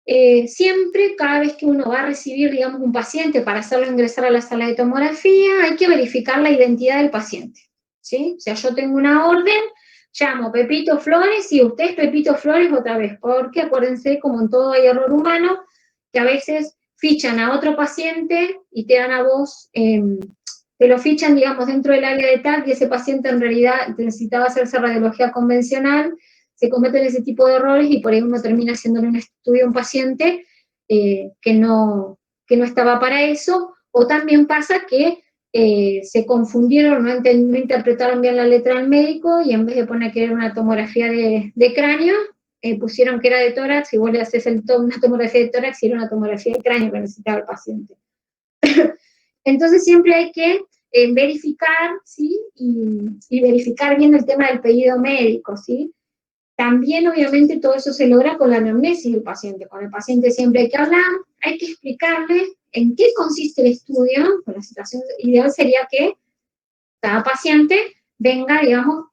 Siempre, cada vez que uno va a recibir, digamos, un paciente para hacerlo ingresar a la sala de tomografía, hay que verificar la identidad del paciente, ¿sí? O sea, yo tengo una orden, llamo Pepito Flores y usted es Pepito Flores otra vez, porque acuérdense, como en todo hay error humano, que a veces fichan a otro paciente y te dan a vos, te lo fichan, digamos, dentro del área de TAC y ese paciente en realidad necesitaba hacerse radiología convencional, se cometen ese tipo de errores y por ahí uno termina haciéndole un estudio a un paciente que no estaba para eso, o también pasa que se confundieron, no interpretaron bien la letra del médico y en vez de poner que era una tomografía de cráneo, pusieron que era de tórax y vos le haces una tomografía de tórax y era una tomografía de cráneo que necesitaba el paciente. Entonces siempre hay que verificar, ¿sí? Y verificar bien el tema del pedido médico, ¿sí? También, obviamente, todo eso se logra con la anamnesis del paciente. Con el paciente siempre hay que hablar, hay que explicarle en qué consiste el estudio. Pues la situación ideal sería que cada paciente venga, digamos,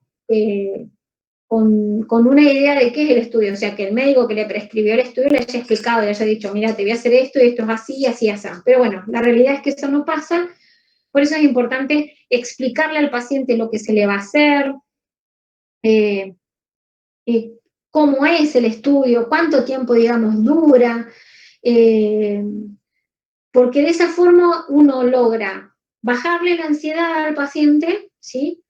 con una idea de qué es el estudio. O sea, que el médico que le prescribió el estudio le haya explicado, le haya dicho, mira, te voy a hacer esto y esto es así, así, así. Pero bueno, la realidad es que eso no pasa. Por eso es importante explicarle al paciente lo que se le va a hacer, cómo es el estudio, cuánto tiempo, digamos, dura, porque de esa forma uno logra bajarle la ansiedad al paciente, ¿sí?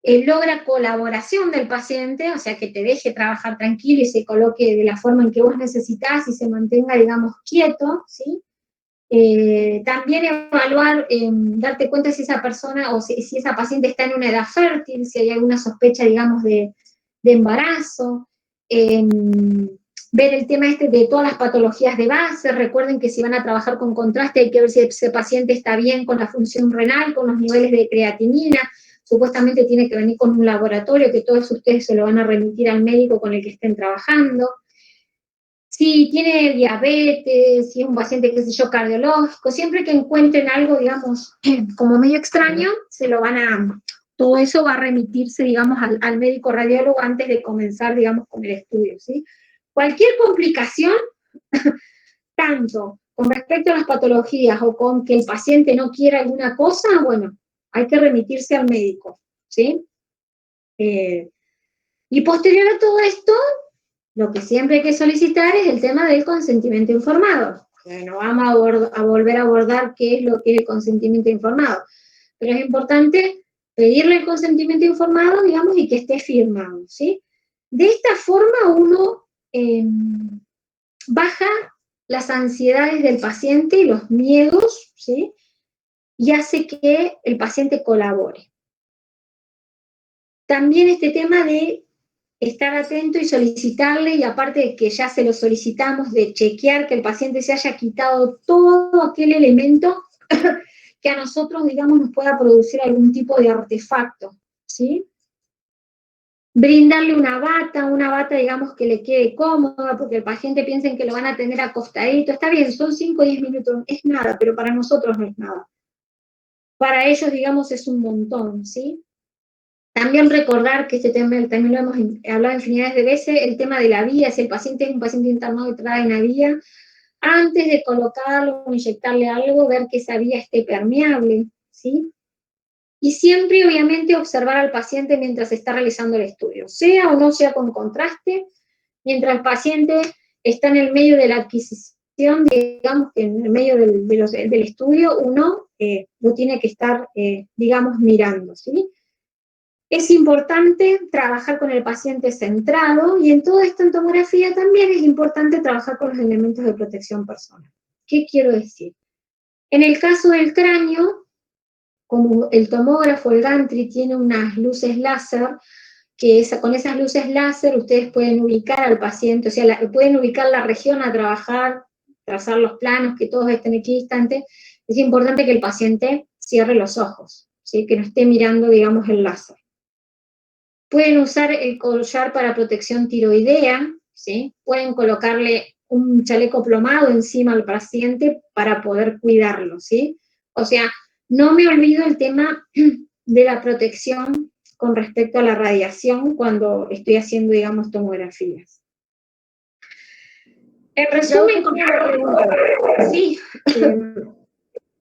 Logra colaboración del paciente, o sea, que te deje trabajar tranquilo y se coloque de la forma en que vos necesitas y se mantenga, digamos, quieto, ¿sí? También evaluar, darte cuenta si esa persona o si esa paciente está en una edad fértil, si hay alguna sospecha, digamos, de embarazo, ver el tema de todas las patologías de base. Recuerden que si van a trabajar con contraste hay que ver si ese paciente está bien con la función renal, con los niveles de creatinina. Supuestamente tiene que venir con un laboratorio, que todos ustedes se lo van a remitir al médico con el que estén trabajando. Si tiene diabetes, si es un paciente, qué sé yo, cardiológico, siempre que encuentren algo, digamos, como medio extraño, todo eso va a remitirse, digamos, al médico radiólogo antes de comenzar, digamos, con el estudio, ¿sí? Cualquier complicación, tanto con respecto a las patologías o con que el paciente no quiera alguna cosa, bueno, hay que remitirse al médico, ¿sí? Y posterior a todo esto, lo que siempre hay que solicitar es el tema del consentimiento informado. No vamos a volver a abordar qué es lo que es el consentimiento informado, pero es importante pedirle el consentimiento informado, digamos, y que esté firmado, ¿sí? De esta forma uno baja las ansiedades del paciente y los miedos, ¿sí? Y hace que el paciente colabore. También este tema de estar atento y solicitarle, y aparte de que ya se lo solicitamos, de chequear que el paciente se haya quitado todo aquel elemento que a nosotros, digamos, nos pueda producir algún tipo de artefacto, ¿sí? Brindarle una bata, digamos, que le quede cómoda, porque el paciente piensa que lo van a tener acostadito. Está bien, son 5 o 10 minutos, es nada, pero para nosotros no es nada. Para ellos, digamos, es un montón, ¿sí? También recordar que este tema también lo hemos hablado infinidades de veces, el tema de la vía, si el paciente es un paciente internado y trae una vía, antes de colocarlo o inyectarle algo, ver que esa vía esté permeable, ¿sí? Y siempre, obviamente, observar al paciente mientras está realizando el estudio, sea o no sea con contraste, mientras el paciente está en el medio de la adquisición, digamos que en el medio del estudio, uno lo tiene que estar, digamos, mirando, ¿sí? Es importante trabajar con el paciente centrado, y en toda esta tomografía también es importante trabajar con los elementos de protección personal. ¿Qué quiero decir? En el caso del cráneo, como el tomógrafo, el gantry, tiene unas luces láser, con esas luces láser ustedes pueden ubicar al paciente, o sea, pueden ubicar la región a trabajar, trazar los planos, que todos estén equidistantes. Es importante que el paciente cierre los ojos, ¿sí? Que no esté mirando, digamos, el láser. Pueden usar el collar para protección tiroidea, ¿sí? Pueden colocarle un chaleco plomado encima al paciente para poder cuidarlo, ¿sí? O sea, no me olvido el tema de la protección con respecto a la radiación cuando estoy haciendo, digamos, tomografías. En resumen, sí.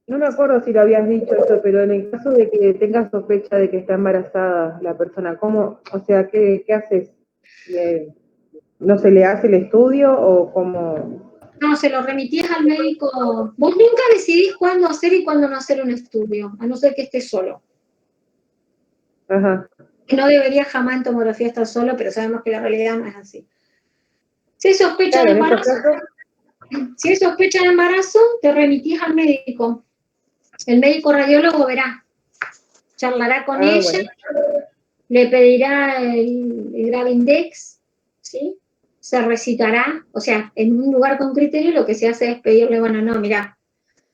No me acuerdo si lo habías dicho esto, pero en el caso de que tengas sospecha de que está embarazada la persona, ¿cómo, o sea, qué haces? ¿No se le hace el estudio o cómo? No, se lo remitís al médico. Vos nunca decidís cuándo hacer y cuándo no hacer un estudio, a no ser que estés solo. Ajá. No debería jamás en tomografía estar solo, pero sabemos que la realidad no es así. Si hay sospecha de embarazo, te remitís al médico. El médico radiólogo verá, charlará con ella, bueno, le pedirá el Gravindex, ¿sí? Se recitará, o sea, en un lugar con criterio lo que se hace es pedirle, bueno, no, mira,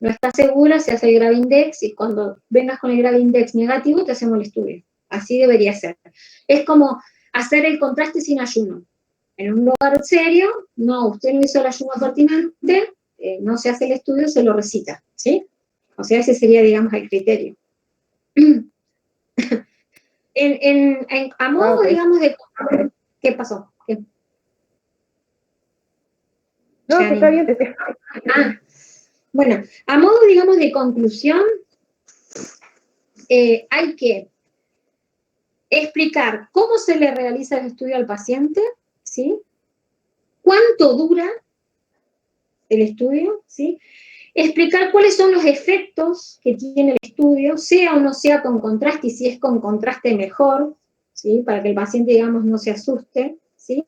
no estás segura, se hace el Gravindex, y cuando vengas con el Gravindex negativo te hacemos el estudio. Así debería ser. Es como hacer el contraste sin ayuno. En un lugar serio, no, usted no hizo el ayuno pertinente, no se hace el estudio, se lo recita, ¿sí? O sea, ese sería, digamos, el criterio. A modo, Ok. digamos, de... ¿Qué pasó? ¿Qué? No, que está bien. Bueno, a modo, digamos, de conclusión, hay que explicar cómo se le realiza el estudio al paciente, ¿sí? Cuánto dura el estudio, ¿sí? Explicar cuáles son los efectos que tiene el estudio, sea o no sea con contraste, y si es con contraste mejor, ¿sí? Para que el paciente, digamos, no se asuste, ¿sí?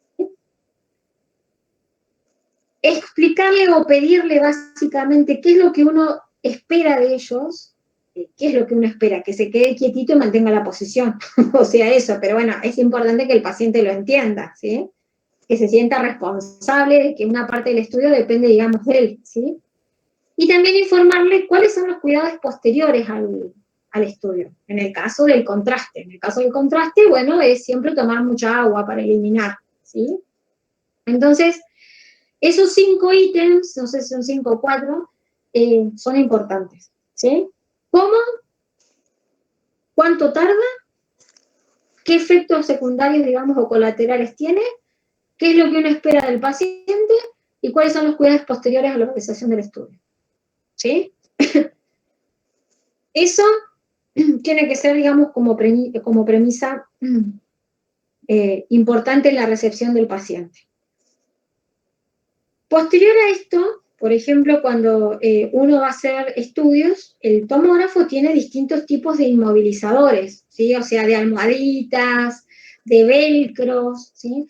Explicarle o pedirle básicamente qué es lo que uno espera de ellos, qué es lo que uno espera, que se quede quietito y mantenga la posición, o sea, eso, pero bueno, es importante que el paciente lo entienda, ¿sí? Que se sienta responsable de que una parte del estudio depende, digamos, de él, ¿sí? Y también informarle cuáles son los cuidados posteriores al estudio, en el caso del contraste. En el caso del contraste, bueno, es siempre tomar mucha agua para eliminar, ¿sí? Entonces, esos 5 ítems, no sé si son 5 o 4, son importantes, ¿sí? ¿Cómo? ¿Cuánto tarda? ¿Qué efectos secundarios, digamos, o colaterales tiene? ¿Qué es lo que uno espera del paciente? ¿Y cuáles son los cuidados posteriores a la realización del estudio? ¿Sí? Eso tiene que ser, digamos, como premisa importante en la recepción del paciente. Posterior a esto, por ejemplo, cuando uno va a hacer estudios, el tomógrafo tiene distintos tipos de inmovilizadores, ¿sí? O sea, de almohaditas, de velcros, ¿sí?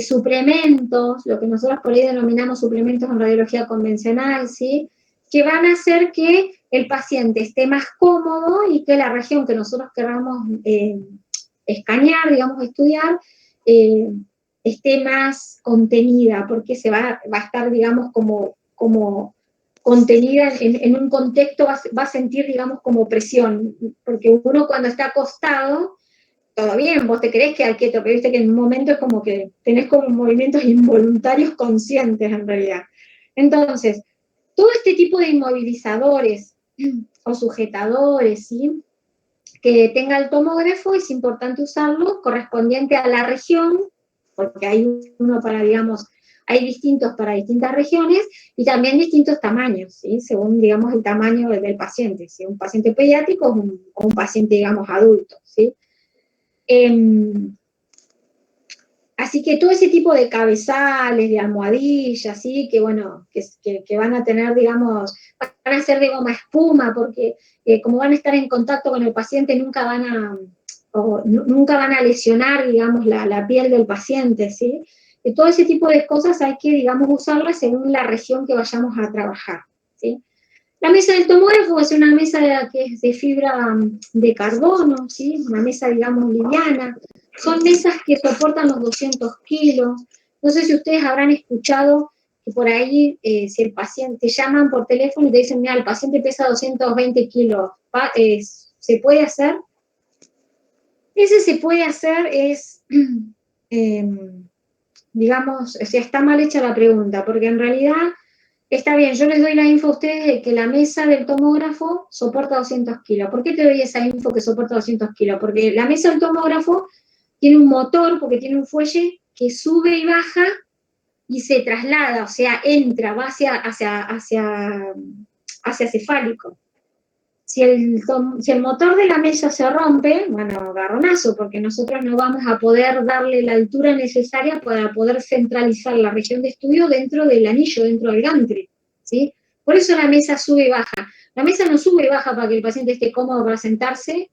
Suplementos, lo que nosotros por ahí denominamos suplementos en radiología convencional, ¿sí? Que van a hacer que el paciente esté más cómodo y que la región que nosotros queramos escanear, digamos, estudiar, esté más contenida, porque va a estar, digamos, como contenida en un contexto, va a sentir, digamos, como presión, porque uno cuando está acostado, todo bien, vos te querés quedar quieto, pero viste que en un momento es como que tenés como movimientos involuntarios conscientes en realidad. Entonces, todo este tipo de inmovilizadores o sujetadores, ¿sí? Que tenga el tomógrafo, es importante usarlo correspondiente a la región, porque hay uno para, digamos, hay distintos para distintas regiones y también distintos tamaños, ¿sí? Según, digamos, el tamaño del paciente, si es un paciente pediátrico o un paciente, digamos, adulto, ¿sí? Así que todo ese tipo de cabezales, de almohadillas, ¿sí? Que bueno, que van a tener, digamos, van a ser de goma espuma, porque como van a estar en contacto con el paciente, nunca van a lesionar, digamos, la piel del paciente, ¿sí? Y todo ese tipo de cosas hay que, digamos, usarlas según la región que vayamos a trabajar, ¿sí? La mesa del tomógrafo es una mesa que es de fibra de carbono, ¿sí? Una mesa, digamos, liviana. Son mesas que soportan los 200 kilos. No sé si ustedes habrán escuchado que por ahí, si el paciente, llaman por teléfono y te dicen, mira, el paciente pesa 220 kilos, ¿se puede hacer? Ese se puede hacer es, digamos, o sea, está mal hecha la pregunta, porque en realidad, está bien, yo les doy la info a ustedes de que la mesa del tomógrafo soporta 200 kilos. ¿Por qué te doy esa info que soporta 200 kilos? Porque la mesa del tomógrafo tiene un motor, porque tiene un fuelle que sube y baja y se traslada, o sea, entra, va hacia cefálico. Si el motor de la mesa se rompe, bueno, garronazo, porque nosotros no vamos a poder darle la altura necesaria para poder centralizar la región de estudio dentro del anillo, dentro del gantry, ¿sí? Por eso la mesa sube y baja. La mesa no sube y baja para que el paciente esté cómodo para sentarse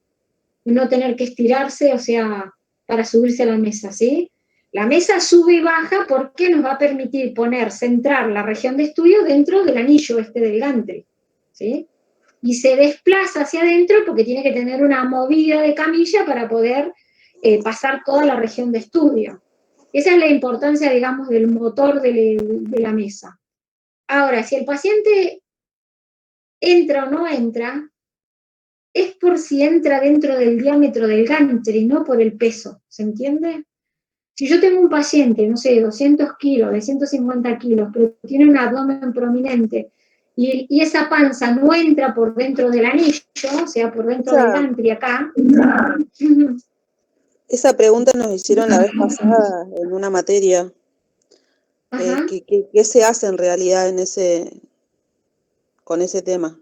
y no tener que estirarse, o sea, para subirse a la mesa, ¿sí? La mesa sube y baja porque nos va a permitir centrar la región de estudio dentro del anillo del gantry, ¿sí? Y se desplaza hacia adentro porque tiene que tener una movida de camilla para poder pasar toda la región de estudio. Esa es la importancia, digamos, del motor de la mesa. Ahora, si el paciente entra o no entra, es por si entra dentro del diámetro del gantry, no por el peso, ¿se entiende? Si yo tengo un paciente, no sé, 200 kilos, de 150 kilos, pero tiene un abdomen prominente, y esa panza no entra por dentro del anillo, o sea, por dentro del gantry acá. Esa pregunta nos hicieron la vez pasada en una materia. ¿Qué se hace en realidad con ese tema?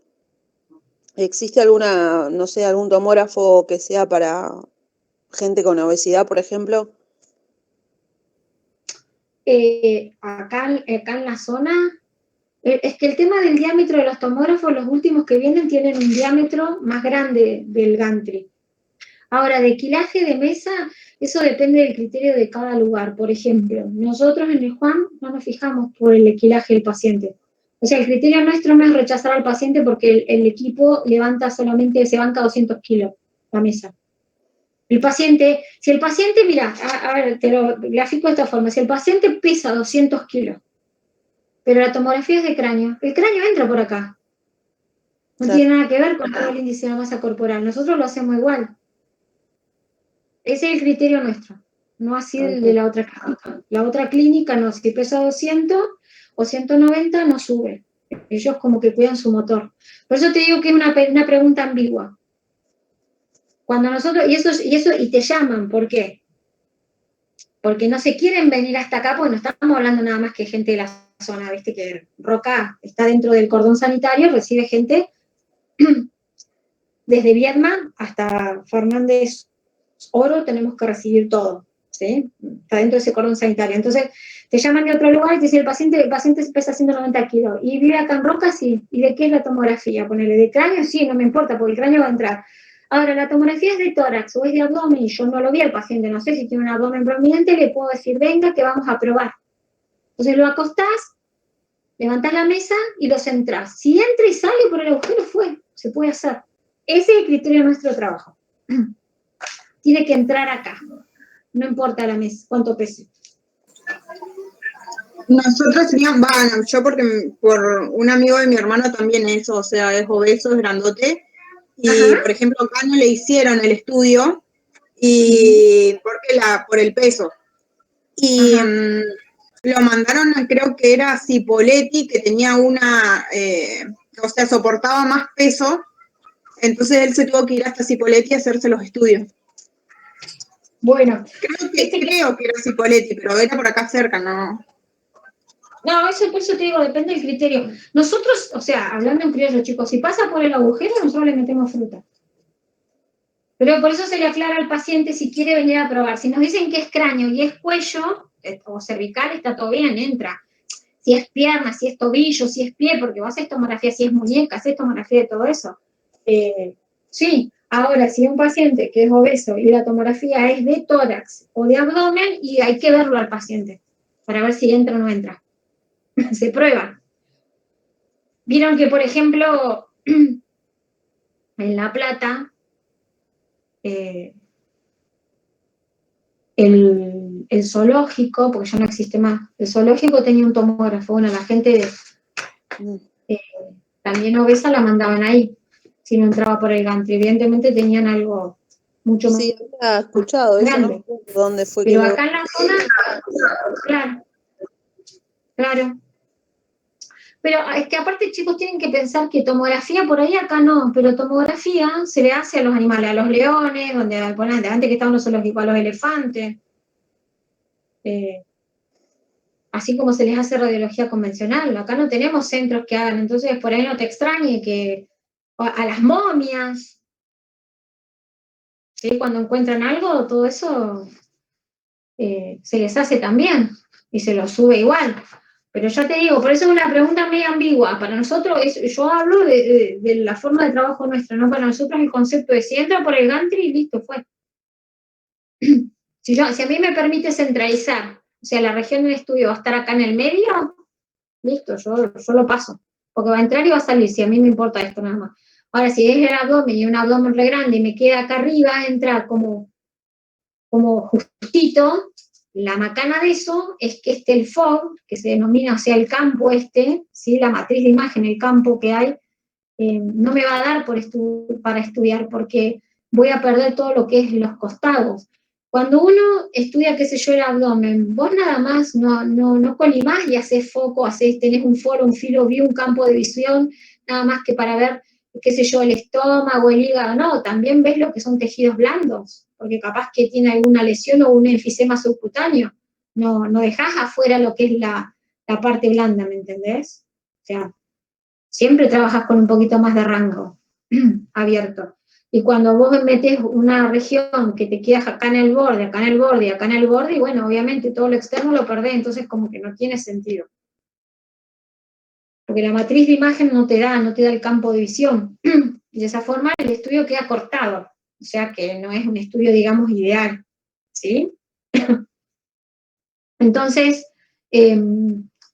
¿Existe alguna, no sé, algún tomógrafo que sea para gente con obesidad, por ejemplo? Acá en la zona, es que el tema del diámetro de los tomógrafos, los últimos que vienen tienen un diámetro más grande del gantry. Ahora, de quilaje de mesa, eso depende del criterio de cada lugar. Por ejemplo, nosotros en el Juan no nos fijamos por el quilaje del paciente. O sea, el criterio nuestro no es rechazar al paciente porque el equipo se banca 200 kilos la mesa. Si el paciente, mira, a ver, te lo grafico de esta forma, si el paciente pesa 200 kilos, pero la tomografía es de cráneo, el cráneo entra por acá. No tiene nada que ver con todo el índice de masa corporal, nosotros lo hacemos igual. Ese es el criterio nuestro, no así el de la otra clínica. La otra clínica no, si pesa 200 o 190 no sube. Ellos como que cuidan su motor. Por eso te digo que es una pregunta ambigua. Cuando nosotros, y te llaman, ¿por qué? Porque no se quieren venir hasta acá, porque no estamos hablando nada más que gente de la zona, viste que Roca está dentro del cordón sanitario, recibe gente desde Viedma hasta Fernández Oro, tenemos que recibir todo, ¿sí? Está dentro de ese cordón sanitario. Entonces, te llaman de otro lugar y te dicen, el paciente pesa 190 kilos, y vive acá en Roca, sí. ¿Y de qué es la tomografía? Ponele, ¿de cráneo? Sí, no me importa, porque el cráneo va a entrar. Ahora, la tomografía es de tórax o es de abdomen, y yo no lo vi al paciente, no sé si tiene un abdomen prominente, le puedo decir, venga, que vamos a probar. Entonces lo acostás, levantás la mesa y lo centrás. Si entra y sale por el agujero, se puede hacer. Ese es el criterio de nuestro trabajo. Tiene que entrar acá, no importa la mesa, cuánto pese. Nosotros teníamos, yo porque por un amigo de mi hermano también eso, o sea, es obeso, es grandote, y por ejemplo acá no le hicieron el estudio, y por el peso, y lo mandaron, creo que era Cipoletti, que tenía o sea, soportaba más peso, entonces él se tuvo que ir hasta Cipoletti a hacerse los estudios. Bueno. Creo que era Cipoletti, pero era por acá cerca, ¿no? No, eso te digo, depende del criterio. Nosotros, o sea, hablando en criollo, chicos, si pasa por el agujero, nosotros le metemos fruta. Pero por eso se le aclara al paciente si quiere venir a probar. Si nos dicen que es cráneo y es cuello, o cervical, está todo bien, entra. Si es pierna, si es tobillo, si es pie, porque vos haces tomografía, si es muñeca, haces tomografía de todo eso. Sí, ahora, si un paciente que es obeso y la tomografía es de tórax o de abdomen, y hay que verlo al paciente para ver si entra o no entra. Se prueba. Vieron que, por ejemplo, en La Plata, el zoológico, porque ya no existe más, el zoológico tenía un tomógrafo. Bueno, la gente también obesa la mandaban ahí, si no entraba por el gantry. Evidentemente tenían algo mucho más. Sí, había escuchado eso, grande. ¿no? ¿Dónde fue? Pero acá en la zona, claro. Pero es que aparte, chicos, tienen que pensar que tomografía por ahí acá no, pero tomografía se le hace a los animales, a los leones, donde ponen antes que estaban los zoológicos, a los elefantes. Así como se les hace radiología convencional. Acá no tenemos centros que hagan, entonces por ahí no te extrañe que a las momias, ¿sí? Cuando encuentran algo, todo eso se les hace también y se los sube igual. Pero ya te digo, por eso es una pregunta medio ambigua. Para nosotros, yo hablo de la forma de trabajo nuestra, ¿no? Para nosotros el concepto de si entra por el gantry y listo, fue. Si a mí me permite centralizar, o sea, la región del estudio va a estar acá en el medio, listo, yo lo paso. Porque va a entrar y va a salir, si a mí me importa esto nada más. Ahora, si es el abdomen y un abdomen re grande y me queda acá arriba, entra como justito. La macana de eso es que el FOG, que se denomina, o sea, el campo ¿sí? La matriz de imagen, el campo que hay, no me va a dar para estudiar, porque voy a perder todo lo que es los costados. Cuando uno estudia, qué sé yo, el abdomen, vos nada más no colimás y haces foco, tenés un foro, un filo, un campo de visión, nada más que para ver, qué sé yo, el estómago, el hígado, no, también ves lo que son tejidos blandos, porque capaz que tiene alguna lesión o un enfisema subcutáneo, no dejás afuera lo que es la parte blanda, ¿me entendés? O sea, siempre trabajas con un poquito más de rango abierto. Y cuando vos metés una región que te quedas acá en el borde, acá en el borde y acá en el borde, y bueno, obviamente todo lo externo lo perdés, entonces como que no tiene sentido. Porque la matriz de imagen no te da el campo de visión. Y de esa forma el estudio queda cortado. O sea que no es un estudio, digamos, ideal. ¿Sí? Entonces,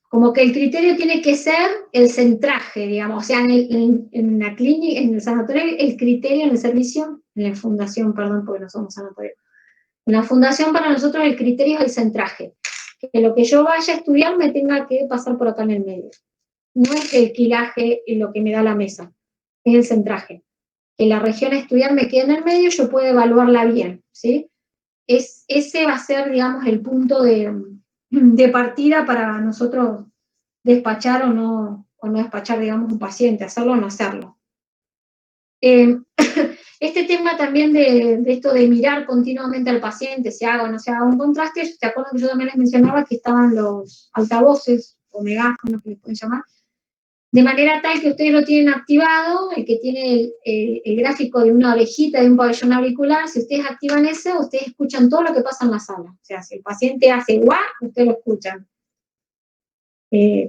como que el criterio tiene que ser el centraje, digamos, o sea, en la clínica, en el sanatorio, el criterio en el servicio, en la fundación, perdón, porque no somos sanatorio. En la fundación para nosotros el criterio es el centraje, que lo que yo vaya a estudiar me tenga que pasar por acá en el medio. No es el quilaje y lo que me da la mesa, es el centraje. Que la región a estudiar me quede en el medio, yo puedo evaluarla bien, ¿sí? Ese va a ser, digamos, el punto de partida para nosotros despachar o no despachar, digamos, un paciente, hacerlo o no hacerlo. Este tema también de esto de mirar continuamente al paciente, se haga o no se haga un contraste, ¿te acuerdas que yo también les mencionaba que estaban los altavoces o megáfonos, que les pueden llamar? De manera tal que ustedes lo tienen activado, el que tiene el gráfico de una orejita, de un pabellón auricular, si ustedes activan eso, ustedes escuchan todo lo que pasa en la sala. O sea, si el paciente hace guau, ustedes lo escuchan.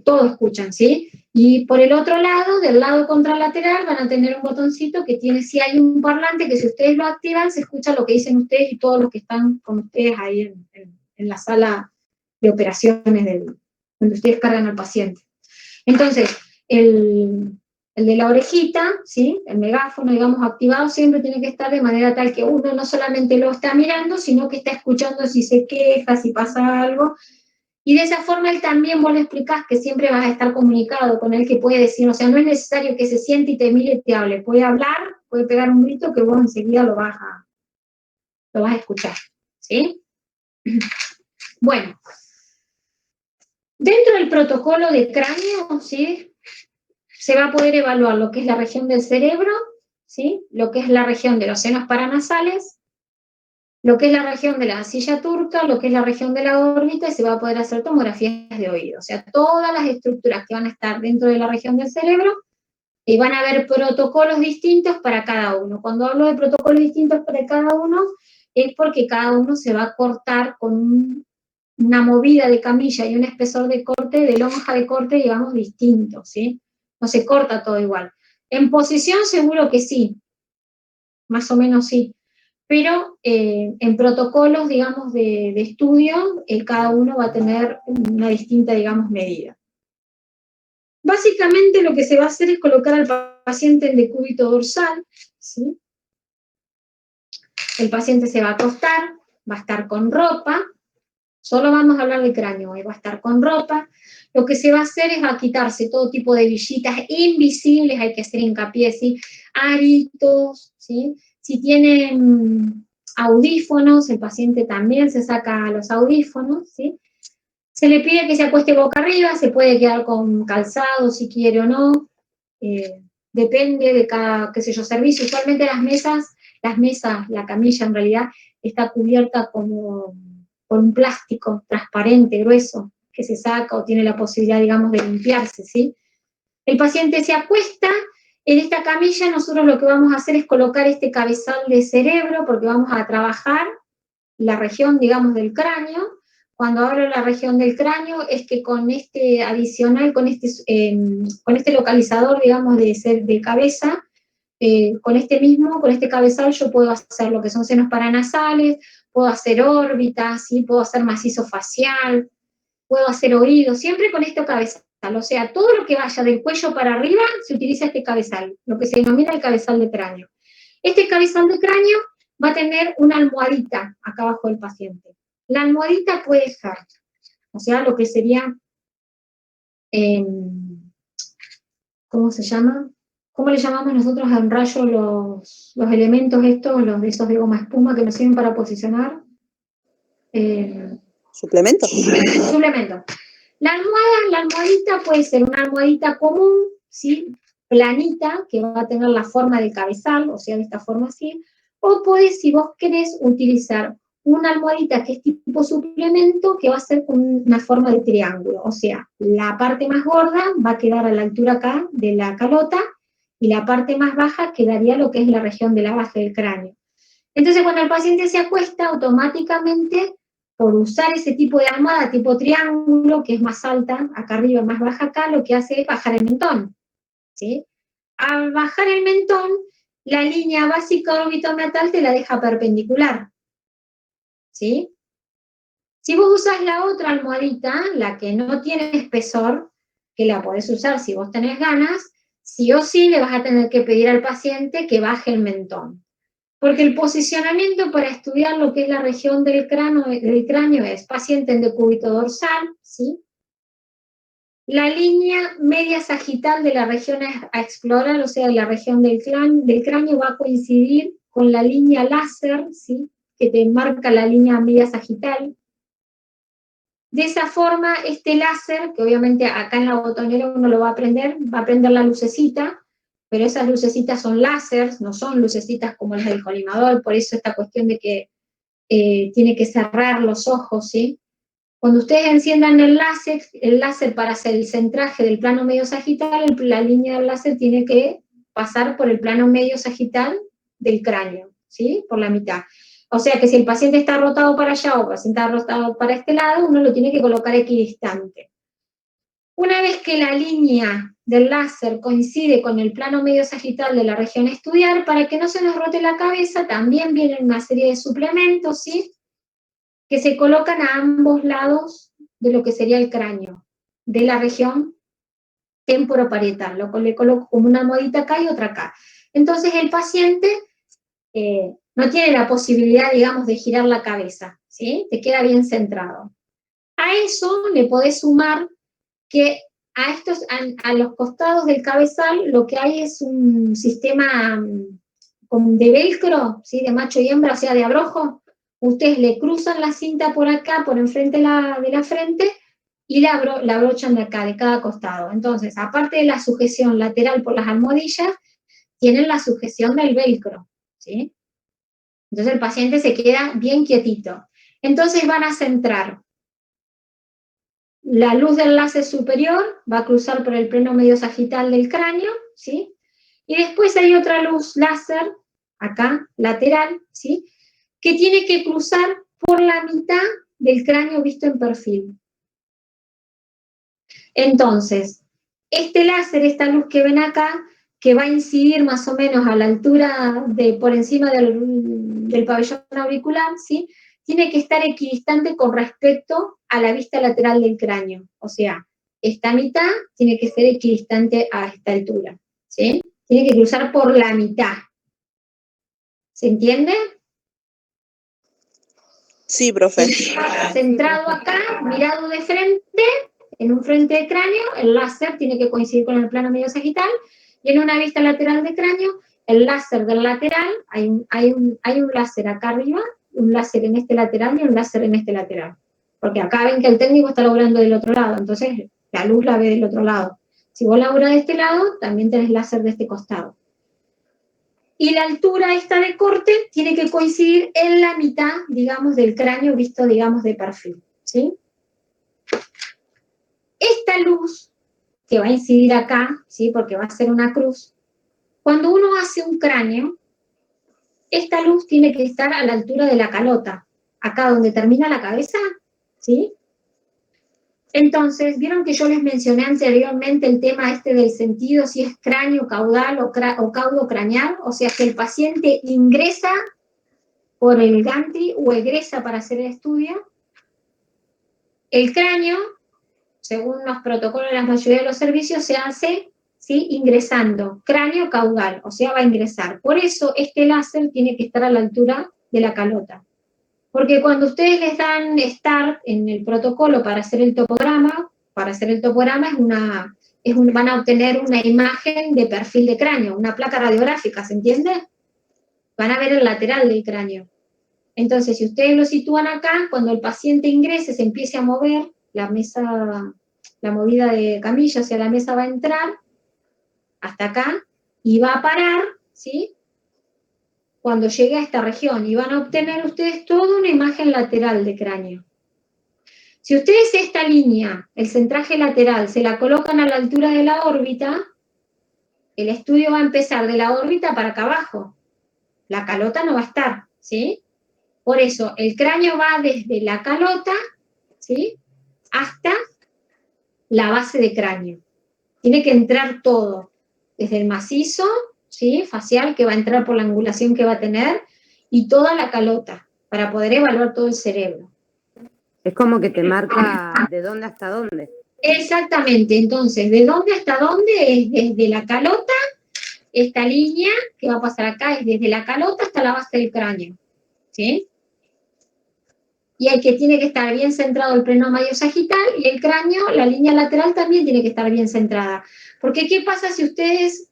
Todo escuchan, ¿sí? Y por el otro lado, del lado contralateral, van a tener un botoncito que tiene, si hay un parlante, que si ustedes lo activan, se escucha lo que dicen ustedes y todos los que están con ustedes ahí en la sala de operaciones donde ustedes cargan al paciente. Entonces, el de la orejita, ¿sí? El megáfono, digamos, activado, siempre tiene que estar de manera tal que uno no solamente lo está mirando, sino que está escuchando si se queja, si pasa algo. Y de esa forma él también, vos le explicás que siempre vas a estar comunicado con él, que puede decir, o sea, no es necesario que se siente y te mire y te hable. Puede hablar, puede pegar un grito que vos enseguida lo vas a escuchar, ¿sí? Bueno, dentro del protocolo de cráneo, ¿sí? Se va a poder evaluar lo que es la región del cerebro, ¿sí? Lo que es la región de los senos paranasales, lo que es la región de la silla turca, lo que es la región de la órbita, y se va a poder hacer tomografías de oído. O sea, todas las estructuras que van a estar dentro de la región del cerebro, y van a haber protocolos distintos para cada uno. Cuando hablo de protocolos distintos para cada uno, es porque cada uno se va a cortar con una movida de camilla y un espesor de corte, de lonja de corte, digamos, distinto, ¿sí? No se corta todo igual. En posición seguro que sí, más o menos sí, pero en protocolos, digamos, de estudio, cada uno va a tener una distinta, digamos, medida. Básicamente lo que se va a hacer es colocar al paciente en decúbito dorsal, ¿sí? El paciente se va a acostar, va a estar con ropa, solo vamos a hablar de cráneo, va a estar con ropa. Lo que se va a hacer es a quitarse todo tipo de villitas invisibles, hay que hacer hincapié, ¿sí? Aritos, ¿sí? Si tienen audífonos, el paciente también se saca los audífonos, ¿sí? Se le pide que se acueste boca arriba, se puede quedar con calzado si quiere o no, depende de cada, qué sé yo, servicio. Usualmente las mesas, la camilla en realidad está cubierta como con un plástico transparente, grueso, que se saca o tiene la posibilidad, digamos, de limpiarse, ¿sí? El paciente se acuesta, en esta camilla nosotros lo que vamos a hacer es colocar este cabezal de cerebro, porque vamos a trabajar la región, digamos, del cráneo. Cuando hablo de la región del cráneo es que con este adicional, con este localizador, digamos, de cabeza, con este cabezal yo puedo hacer lo que son senos paranasales, puedo hacer órbitas, ¿sí? Puedo hacer macizo facial, puedo hacer oídos, siempre con este cabezal. O sea, todo lo que vaya del cuello para arriba se utiliza este cabezal, lo que se denomina el cabezal de cráneo. Este cabezal de cráneo va a tener una almohadita acá abajo del paciente. La almohadita puede ser, o sea, lo que sería, ¿cómo se llama? ¿Cómo le llamamos nosotros en rayo los elementos estos, los de esos de goma espuma que nos sirven para posicionar? ¿Suplemento? Suplemento. La almohadita puede ser una almohadita común, ¿sí? Planita, que va a tener la forma de cabezal, o sea, de esta forma así, o podés, si vos querés, utilizar una almohadita que es tipo suplemento, que va a ser con una forma de triángulo, o sea, la parte más gorda va a quedar a la altura acá de la calota, y la parte más baja quedaría lo que es la región de la base del cráneo. Entonces, cuando el paciente se acuesta, automáticamente, por usar ese tipo de almohada, tipo triángulo, que es más alta, acá arriba, más baja acá, lo que hace es bajar el mentón, ¿sí? Al bajar el mentón, la línea básica orbitomeatal te la deja perpendicular, ¿sí? Si vos usás la otra almohadita, la que no tiene espesor, que la podés usar si vos tenés ganas, sí o sí le vas a tener que pedir al paciente que baje el mentón. Porque el posicionamiento para estudiar lo que es la región del cráneo es paciente en decúbito dorsal, ¿sí? La línea media sagital de la región a explorar, o sea, la región del cráneo va a coincidir con la línea láser, ¿sí? Que te marca la línea media sagital. De esa forma, este láser, que obviamente acá en la botonera uno lo va a prender la lucecita, pero esas lucecitas son láseres, no son lucecitas como las del colimador, por eso esta cuestión de que tiene que cerrar los ojos, ¿sí? Cuando ustedes enciendan el láser para hacer el centraje del plano medio sagital, la línea del láser tiene que pasar por el plano medio sagital del cráneo, ¿sí? Por la mitad. O sea que si el paciente está rotado para allá o el paciente está rotado para este lado, uno lo tiene que colocar equidistante. Una vez que la línea del láser coincide con el plano medio sagital de la región a estudiar, para que no se nos rote la cabeza, también vienen una serie de suplementos, ¿sí? Que se colocan a ambos lados de lo que sería el cráneo, de la región temporoparietal. Le coloco como una almohadita acá y otra acá. Entonces el paciente no tiene la posibilidad, digamos, de girar la cabeza, ¿sí? Te queda bien centrado. A eso le podés sumar que a los costados del cabezal lo que hay es un sistema de velcro, ¿sí? De macho y hembra, o sea, de abrojo. Ustedes le cruzan la cinta por acá, por enfrente de la frente, y la abrochan de acá, de cada costado. Entonces, aparte de la sujeción lateral por las almohadillas, tienen la sujeción del velcro, ¿sí? Entonces el paciente se queda bien quietito. Entonces van a centrar la luz del láser superior, va a cruzar por el plano medio sagital del cráneo, ¿sí? Y después hay otra luz láser, acá, lateral, ¿sí? Que tiene que cruzar por la mitad del cráneo visto en perfil. Entonces, este láser, esta luz que ven acá, que va a incidir más o menos a la altura por encima del pabellón auricular, ¿sí? Tiene que estar equidistante con respecto a la vista lateral del cráneo. O sea, esta mitad tiene que ser equidistante a esta altura, ¿sí? Tiene que cruzar por la mitad. ¿Se entiende? Sí, profe. Centrado acá, mirado de frente, en un frente de cráneo, el láser tiene que coincidir con el plano medio sagital, y en una vista lateral de cráneo, el láser del lateral, hay un láser acá arriba, un láser en este lateral y un láser en este lateral. Porque acá ven que el técnico está laburando del otro lado, entonces la luz la ve del otro lado. Si vos laburás de este lado, también tenés láser de este costado. Y la altura esta de corte tiene que coincidir en la mitad, digamos, del cráneo visto, digamos, de perfil, ¿sí? Esta luz que va a incidir acá, ¿sí? Porque va a ser una cruz, cuando uno hace un cráneo, esta luz tiene que estar a la altura de la calota, acá donde termina la cabeza, ¿sí? Entonces, ¿vieron que yo les mencioné anteriormente el tema este del sentido, si es cráneo caudal o caudo craneal? O sea, que el paciente ingresa por el gantry o egresa para hacer el estudio. El cráneo, según los protocolos de la mayoría de los servicios, se hace, ¿sí? Ingresando, cráneo caudal, o sea, va a ingresar. Por eso este láser tiene que estar a la altura de la calota. Porque cuando ustedes les dan start en el protocolo para hacer el topograma, van a obtener una imagen de perfil de cráneo, una placa radiográfica, ¿se entiende? Van a ver el lateral del cráneo. Entonces, si ustedes lo sitúan acá, cuando el paciente ingrese, se empiece a mover, la mesa, la movida de camilla hacia la mesa va a entrar hasta acá y va a parar, ¿sí? Cuando llegue a esta región, y van a obtener ustedes toda una imagen lateral de cráneo. Si ustedes esta línea, el centraje lateral, se la colocan a la altura de la órbita, el estudio va a empezar de la órbita para acá abajo. La calota no va a estar, ¿sí? Por eso, el cráneo va desde la calota, ¿sí?, hasta la base de cráneo. Tiene que entrar todo, desde el macizo, ¿sí?, facial, que va a entrar por la angulación que va a tener, y toda la calota, para poder evaluar todo el cerebro. Es como que te marca de dónde hasta dónde. Exactamente, entonces, ¿de dónde hasta dónde? Es desde la calota, esta línea que va a pasar acá es desde la calota hasta la base del cráneo, ¿sí? Y el que tiene que estar bien centrado el pleno medio sagital, y el cráneo, la línea lateral también tiene que estar bien centrada. Porque ¿qué pasa si ustedes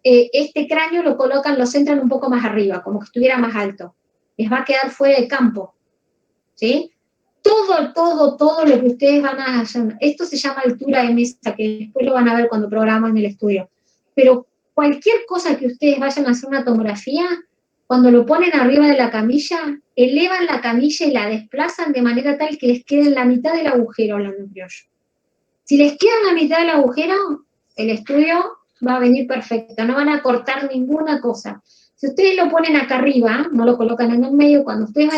este cráneo lo colocan, lo centran un poco más arriba, como que estuviera más alto? Les va a quedar fuera de campo, ¿sí? Todo lo que ustedes van a hacer, esto se llama altura de mesa, que después lo van a ver cuando programan el estudio, pero cualquier cosa que ustedes vayan a hacer una tomografía, cuando lo ponen arriba de la camilla, elevan la camilla y la desplazan de manera tal que les quede en la mitad del agujero, hablando en criollo. Si les queda en la mitad del agujero, el estudio va a venir perfecto, no van a cortar ninguna cosa. Si ustedes lo ponen acá arriba, no lo colocan en el medio, cuando ustedes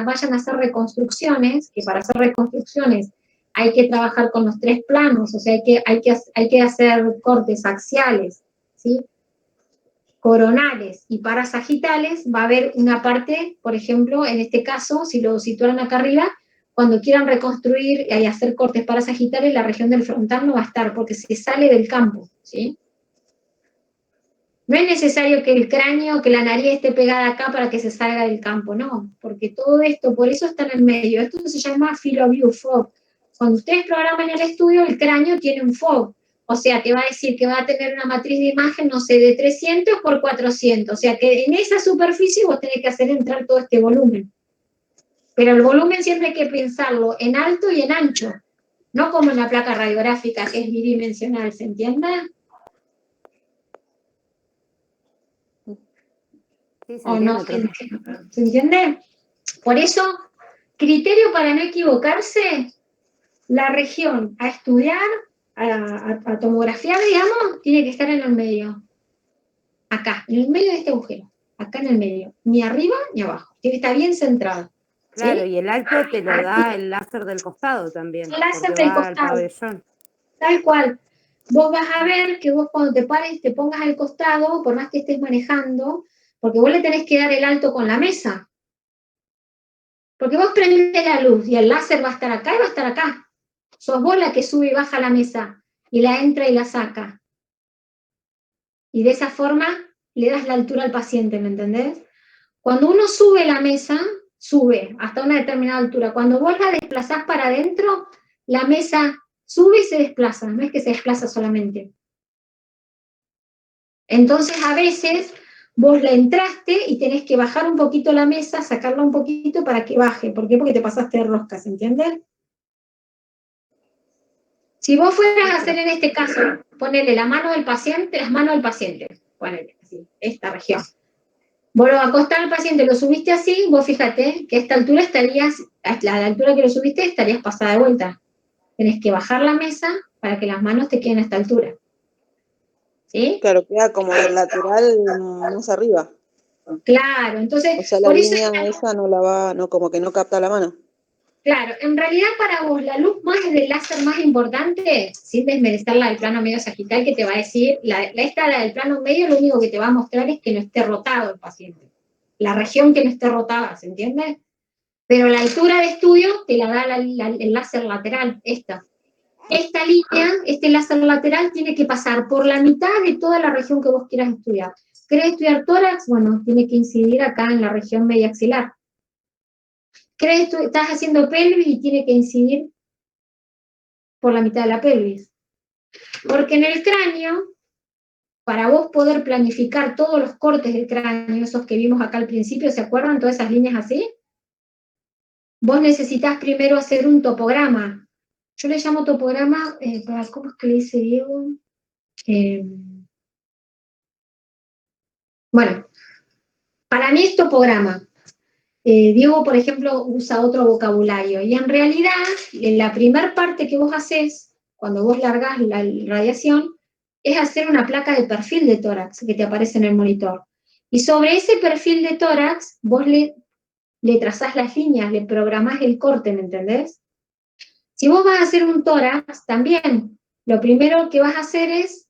vayan a hacer reconstrucciones, que para hacer reconstrucciones hay que trabajar con los 3 planos, o sea, hay que hacer cortes axiales, ¿sí?, coronales y parasagitales, va a haber una parte, por ejemplo, en este caso, si lo situaran acá arriba, cuando quieran reconstruir y hacer cortes parasagitales, la región del frontal no va a estar, porque se sale del campo, ¿sí? No es necesario que el cráneo, que la nariz esté pegada acá para que se salga del campo, no, porque todo esto, por eso está en el medio. Esto se llama field of view, FOV. Cuando ustedes programan el estudio, el cráneo tiene un FOV, o sea, te va a decir que va a tener una matriz de imagen, no sé, de 300 por 400, o sea, que en esa superficie vos tenés que hacer entrar todo este volumen. Pero el volumen siempre hay que pensarlo en alto y en ancho, no como en la placa radiográfica, que es bidimensional, ¿se entiende? Sí, se ¿O no entiende, se entiende? Por eso, criterio para no equivocarse, la región a estudiar, a tomografiar, digamos, tiene que estar en el medio. Acá, en el medio de este agujero. Acá en el medio. Ni arriba ni abajo. Tiene que estar bien centrado. Claro, ¿sí? y el alto te lo da el láser del costado también. El láser porque del va al costado. pabellón. Tal cual. Vos vas a ver que vos cuando te pares, te pongas al costado, por más que estés manejando, porque vos le tenés que dar el alto con la mesa. Porque vos prendés la luz y el láser va a estar acá y va a estar acá. Sos vos la que sube y baja la mesa y la entra y la saca. Y de esa forma le das la altura al paciente, ¿me entendés? Cuando uno sube la mesa, sube hasta una determinada altura. Cuando vos la desplazás para adentro, la mesa sube y se desplaza, no es que se desplaza solamente. Entonces a veces vos la entraste y tenés que bajar un poquito la mesa, sacarla un poquito para que baje. ¿Por qué? Porque te pasaste de roscas, ¿entiendes? Si vos fueras a hacer en este caso, ponerle la mano del paciente, las manos del paciente, ponele así, esta región. Vos lo acostás al paciente, lo subiste así, vos fíjate que a esta altura estarías, a la altura que lo subiste, estarías pasada de vuelta. Tenés que bajar la mesa para que las manos te queden a esta altura. ¿Sí? Claro, queda como del lateral más arriba. Claro, entonces, O sea, la por eso línea esa no la va, no, como que no capta la mano. claro, en realidad para vos la luz más del láser más importante, sin desmerecer la del plano medio sagital, que te va a decir, la del plano medio lo único que te va a mostrar es que no esté rotado el paciente. La región que no esté rotada, ¿se entiende? Pero la altura de estudio te la da el láser lateral, esta. Esta línea, este láser lateral, tiene que pasar por la mitad de toda la región que vos quieras estudiar. ¿Querés estudiar tórax? Bueno, tiene que incidir acá en la región media axilar. Estás haciendo pelvis y tiene que incidir por la mitad de la pelvis. Porque en el cráneo, para vos poder planificar todos los cortes del cráneo, esos que vimos acá al principio, ¿se acuerdan? Todas esas líneas así. vos necesitas primero hacer un topograma. Yo le llamo topograma, ¿cómo es que le dice Diego? Bueno, para mí es topograma. Diego, por ejemplo, usa otro vocabulario, y en realidad, en la primera parte que vos haces, cuando vos largás la radiación, es hacer una placa de perfil de tórax que te aparece en el monitor. Y sobre ese perfil de tórax, vos le trazás las líneas, le programás el corte, ¿me entendés? Si vos vas a hacer un tórax, también, lo primero que vas a hacer es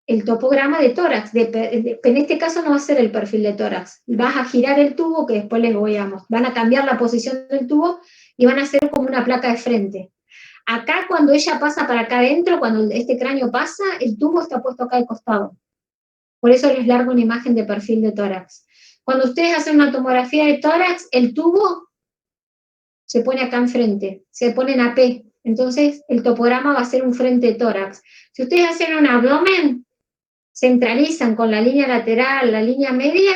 el topograma de tórax. En este caso no va a ser el perfil de tórax. Vas a girar el tubo, que después les voy a mostrar. Van a cambiar la posición del tubo y van a hacer como una placa de frente. Acá, cuando ella pasa para acá adentro, cuando este cráneo pasa, el tubo está puesto acá al costado. Por eso les largo una imagen de perfil de tórax. Cuando ustedes hacen una tomografía de tórax, el tubo se pone acá enfrente, se pone en AP. Entonces, el topograma va a ser un frente de tórax. Si ustedes hacen un abdomen, centralizan con la línea lateral, la línea media,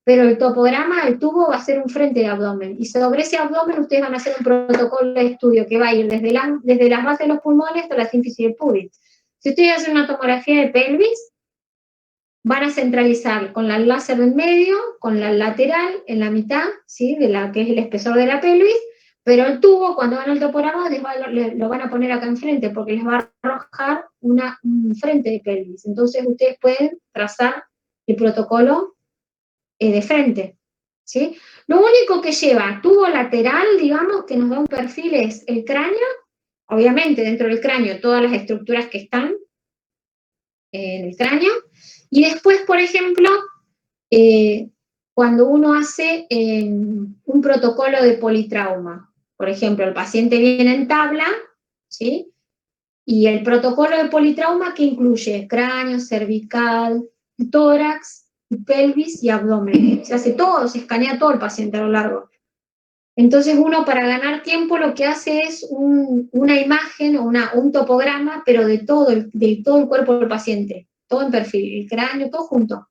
pero el topograma del tubo va a ser un frente de abdomen. Y sobre ese abdomen ustedes van a hacer un protocolo de estudio que va a ir desde las bases de los pulmones hasta la sínfisis del pubis. Si ustedes hacen una tomografía de pelvis, van a centralizar con la láser en medio, con la lateral en la mitad, ¿sí? De la que es el espesor de la pelvis, pero el tubo, cuando van al topograma, lo van a poner acá enfrente, porque les va a arrojar un frente de pelvis. Entonces ustedes pueden trazar el protocolo de frente, ¿sí? Lo único que lleva tubo lateral, digamos, que nos da un perfil, es el cráneo, obviamente dentro del cráneo todas las estructuras que están en el cráneo, y después, por ejemplo, cuando uno hace un protocolo de politrauma, por ejemplo, el paciente viene en tabla, ¿sí? Y el protocolo de politrauma, que incluye cráneo, cervical, tórax, pelvis y abdomen. Se hace todo, se escanea todo el paciente a lo largo. Entonces uno, para ganar tiempo, lo que hace es una imagen o un topograma, pero de todo el cuerpo del paciente, todo en perfil, el cráneo, todo junto.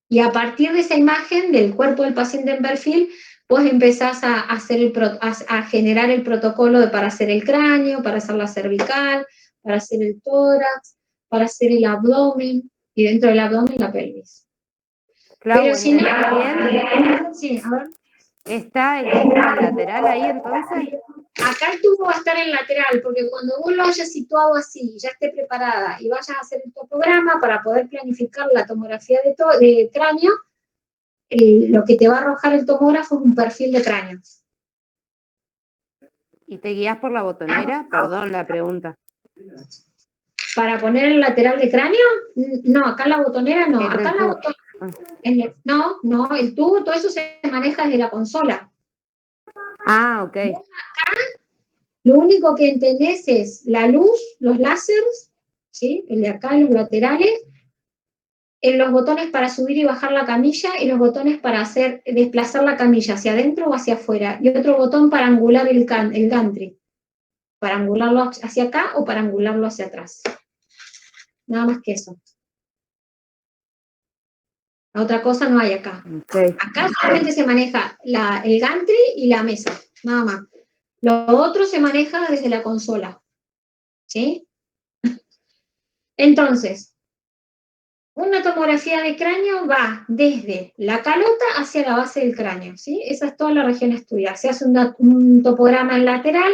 Y a partir de esa imagen del cuerpo del paciente en perfil, vos empezás a generar el protocolo para hacer el cráneo, para hacer la cervical, para hacer el tórax, para hacer el abdomen, y dentro del abdomen la pelvis. Claro, pero si no, bien. sí, a ver. ¿Está el tubo en lateral ahí entonces? Acá el tubo va a estar en lateral, porque cuando vos lo hayas situado así, ya esté preparada y vayas a hacer el topograma para poder planificar la tomografía de cráneo, lo que te va a arrojar el tomógrafo es un perfil de cráneo. ¿Y te guías por la botonera? Perdón la pregunta. ¿Para poner el lateral de cráneo? No, acá en la botonera no. Acá en la botonera, no, el tubo, todo eso se maneja desde la consola. Ah, ok. Acá, lo único que entendés es la luz, los láseres, ¿sí? El de acá, los laterales, en los botones para subir y bajar la camilla, y los botones para desplazar la camilla hacia adentro o hacia afuera, y otro botón para angular el gantry, para angularlo hacia acá o para angularlo hacia atrás. Nada más que eso. La otra cosa no hay acá. Okay. Acá solamente se maneja el gantry y la mesa, nada más. Lo otro se maneja desde la consola, ¿sí? Entonces, una tomografía de cráneo va desde la calota hacia la base del cráneo, ¿sí? Esa es toda la región estudiada. Se hace un topograma en lateral,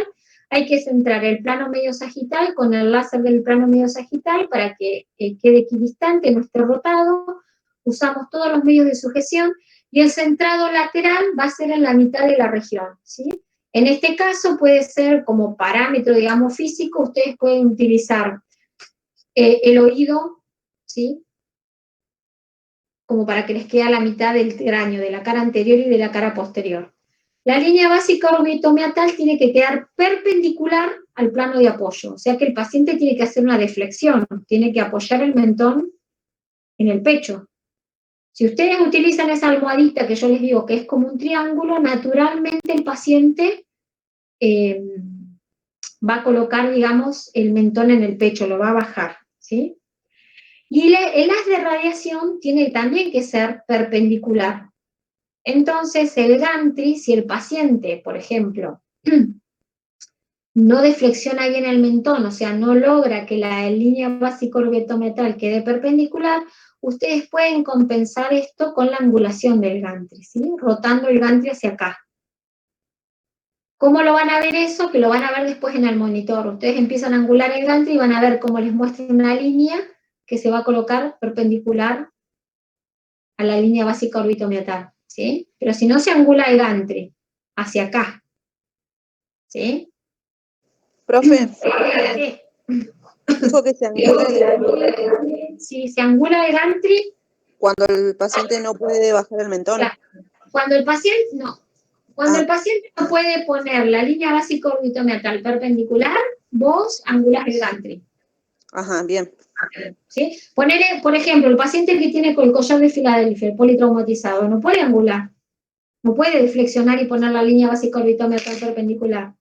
hay que centrar el plano medio sagital con el láser del plano medio sagital para que quede equidistante, no esté rotado. Usamos todos los medios de sujeción, y el centrado lateral va a ser en la mitad de la región, ¿sí? En este caso puede ser como parámetro, digamos, físico, ustedes pueden utilizar el oído, ¿sí? Como para que les quede a la mitad del cráneo, de la cara anterior y de la cara posterior. La línea básica orbitomiotal tiene que quedar perpendicular al plano de apoyo, o sea que el paciente tiene que hacer una deflexión, tiene que apoyar el mentón en el pecho. Si ustedes utilizan esa almohadita que yo les digo que es como un triángulo, naturalmente el paciente va a colocar, digamos, el mentón en el pecho, lo va a bajar, ¿sí? Y el haz de radiación tiene también que ser perpendicular Entonces, el gantry, si el paciente, por ejemplo, no deflexiona bien el mentón, o sea, no logra que la línea básico-orbitometatal quede perpendicular, ustedes pueden compensar esto con la angulación del gantry, ¿sí? Rotando el gantry hacia acá. ¿Cómo lo van a ver eso? Que lo van a ver después en el monitor. Ustedes empiezan a angular el gantry y van a ver cómo les muestra una línea que se va a colocar perpendicular a la línea básica orbitometatal, ¿sí? Pero si no se angula el gantry hacia acá, ¿sí? Profe, Sí. dijo que se angula el Si se angula el gantry, cuando el paciente no puede bajar el mentón. claro, cuando el paciente no puede poner la línea básica orbitometatal perpendicular, vos angulás el gantry. Ajá, bien. ¿Sí? Ponele, por ejemplo, el paciente que tiene el collar de Filadelfia, el politraumatizado, no puede angular, no puede flexionar y poner la línea básica orbitometatal perpendicular.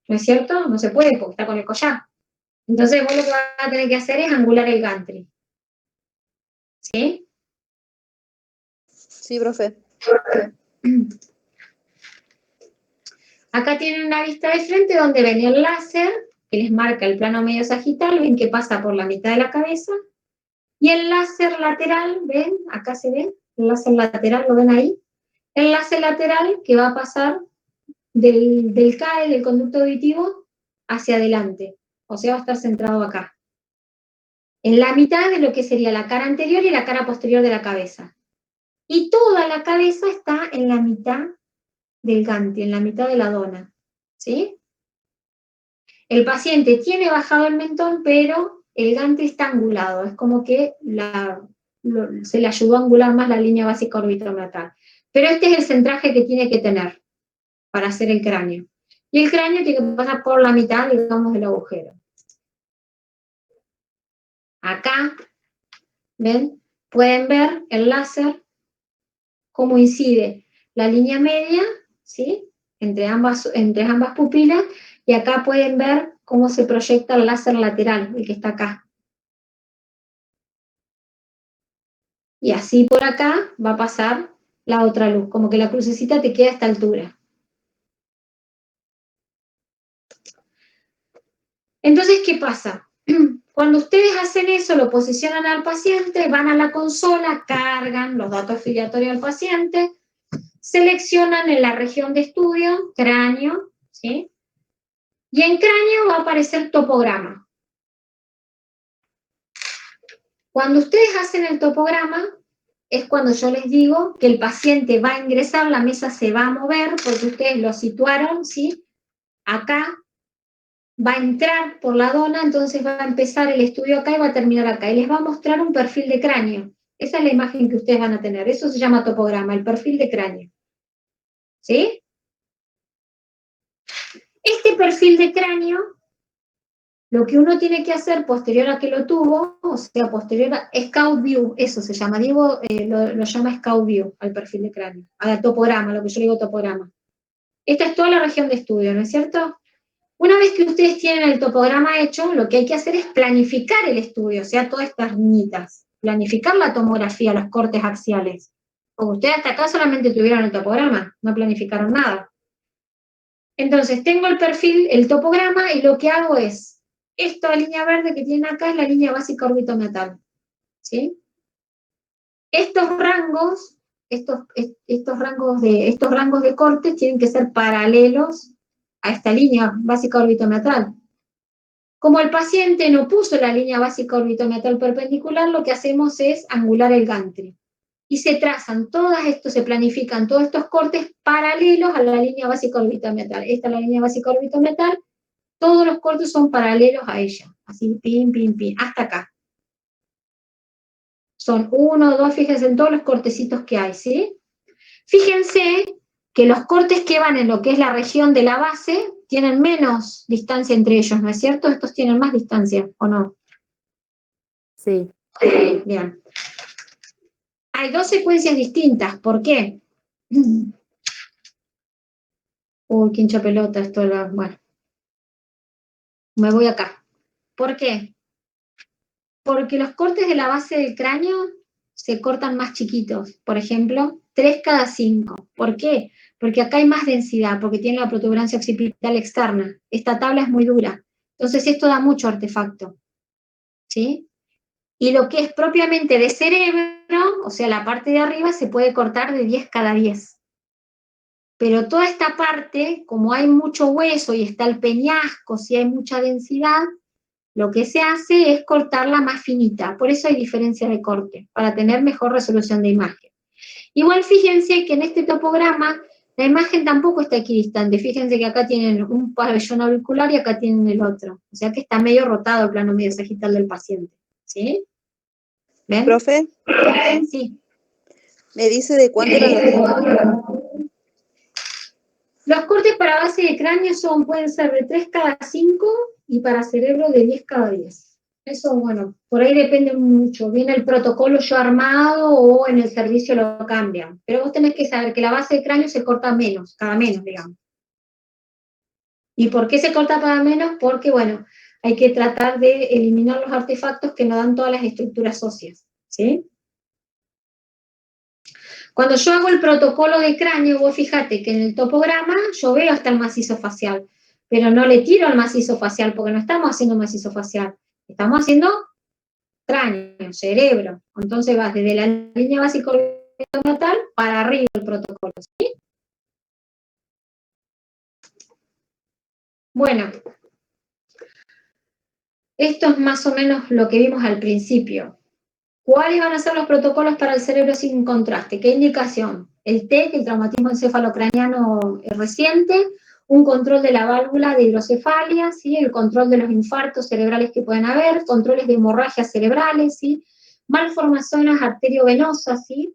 ¿No es cierto? No se puede porque está con el collar. Entonces vos lo que vas a tener que hacer es angular el gantry. ¿Sí? Sí, profe. Acá tienen una vista de frente donde ven el láser, que les marca el plano medio sagital, ven que pasa por la mitad de la cabeza, y el láser lateral, ¿ven? Acá se ve, el láser lateral, ¿lo ven ahí? El láser lateral que va a pasar del CAE, del conducto auditivo, hacia adelante, o sea, va a estar centrado acá, en la mitad de lo que sería la cara anterior y la cara posterior de la cabeza. Y toda la cabeza está en la mitad del gantry, en la mitad de la dona, ¿sí? El paciente tiene bajado el mentón, pero el gantry está angulado, es como que se le ayudó a angular más la línea básica orbitometatal. Pero este es el centraje que tiene que tener para hacer el cráneo. Y el cráneo tiene que pasar por la mitad, digamos, del agujero. Acá, ¿ven? Pueden ver el láser, cómo incide la línea media, ¿sí? Entre ambas pupilas, y acá pueden ver cómo se proyecta el láser lateral, el que está acá. Y así por acá va a pasar la otra luz, como que la crucecita te queda a esta altura. Entonces, ¿qué pasa? Cuando ustedes hacen eso, lo posicionan al paciente, van a la consola, cargan los datos filiatorios del paciente, seleccionan en la región de estudio, cráneo, ¿sí? Y en cráneo va a aparecer topograma. Cuando ustedes hacen el topograma, es cuando yo les digo que el paciente va a ingresar, la mesa se va a mover, porque ustedes lo situaron, ¿sí? Acá, va a entrar por la dona, entonces va a empezar el estudio acá y va a terminar acá. Y les va a mostrar un perfil de cráneo. Esa es la imagen que ustedes van a tener. Eso se llama topograma, el perfil de cráneo. ¿Sí? Este perfil de cráneo, lo que uno tiene que hacer posterior a que lo tuvo, o sea, posterior a Scout View, eso se llama, Diego lo llama Scout View, al perfil de cráneo, al topograma, lo que yo digo topograma. Esta es toda la región de estudio, ¿no es cierto? Una vez que ustedes tienen el topograma hecho, lo que hay que hacer es planificar el estudio, o sea, todas estas líneas, planificar la tomografía, los cortes axiales. Porque ustedes hasta acá solamente tuvieron el topograma, no planificaron nada. Entonces, tengo el perfil, el topograma, y lo que hago es, esta línea verde que tienen acá es la línea básica orbitometatal, ¿sí? Estos rangos de cortes tienen que ser paralelos a esta línea básica orbitometatal. Como el paciente no puso la línea básica orbitometatal perpendicular, lo que hacemos es angular el gantry. Y se trazan se planifican todos estos cortes paralelos a la línea básica orbitometatal. Esta es la línea básica orbitometatal, todos los cortes son paralelos a ella. Así, pin, pin, pin, hasta acá. Son 1, 2, fíjense en todos los cortecitos que hay, ¿sí? Fíjense que los cortes que van en lo que es la región de la base tienen menos distancia entre ellos, ¿no es cierto? Estos tienen más distancia, ¿o no? Sí. Bien. Hay dos secuencias distintas, ¿por qué? Uy, qué hincha pelota, bueno. Me voy acá. ¿Por qué? Porque los cortes de la base del cráneo se cortan más chiquitos, por ejemplo, 3 cada 5. ¿Por qué? Porque acá hay más densidad, porque tiene la protuberancia occipital externa. Esta tabla es muy dura. Entonces esto da mucho artefacto, ¿sí? Y lo que es propiamente de cerebro, o sea, la parte de arriba, se puede cortar de 10 cada 10. Pero toda esta parte, como hay mucho hueso y está el peñasco, si hay mucha densidad, lo que se hace es cortarla más finita. Por eso hay diferencia de corte, para tener mejor resolución de imagen. Igual fíjense que en este topograma la imagen tampoco está equidistante. Fíjense que acá tienen un pabellón auricular y acá tienen el otro. O sea que está medio rotado el plano medio sagital del paciente. ¿Sí? ¿Ven? Profe, Sí. me dice de cuánto eran los cortes. Los cortes para base de cráneo pueden ser de 3 cada 5 y para cerebro de 10 cada 10. Eso, bueno, por ahí depende mucho. Viene el protocolo ya armado o en el servicio lo cambian. Pero vos tenés que saber que la base de cráneo se corta menos, cada menos, digamos. ¿Y por qué se corta cada menos? Porque, bueno, hay que tratar de eliminar los artefactos que nos dan todas las estructuras óseas, ¿sí? Cuando yo hago el protocolo de cráneo, vos fíjate que en el topograma yo veo hasta el macizo facial, pero no le tiro al macizo facial porque no estamos haciendo macizo facial, estamos haciendo cráneo, cerebro. Entonces vas desde la línea básica orbital para arriba el protocolo, ¿sí? Bueno, esto es más o menos lo que vimos al principio. ¿Cuáles van a ser los protocolos para el cerebro sin contraste? ¿Qué indicación? El TEC, el traumatismo encefalocraniano reciente, un control de la válvula de hidrocefalia, ¿sí? El control de los infartos cerebrales que pueden haber, controles de hemorragias cerebrales, ¿sí? Malformaciones arteriovenosas, ¿sí?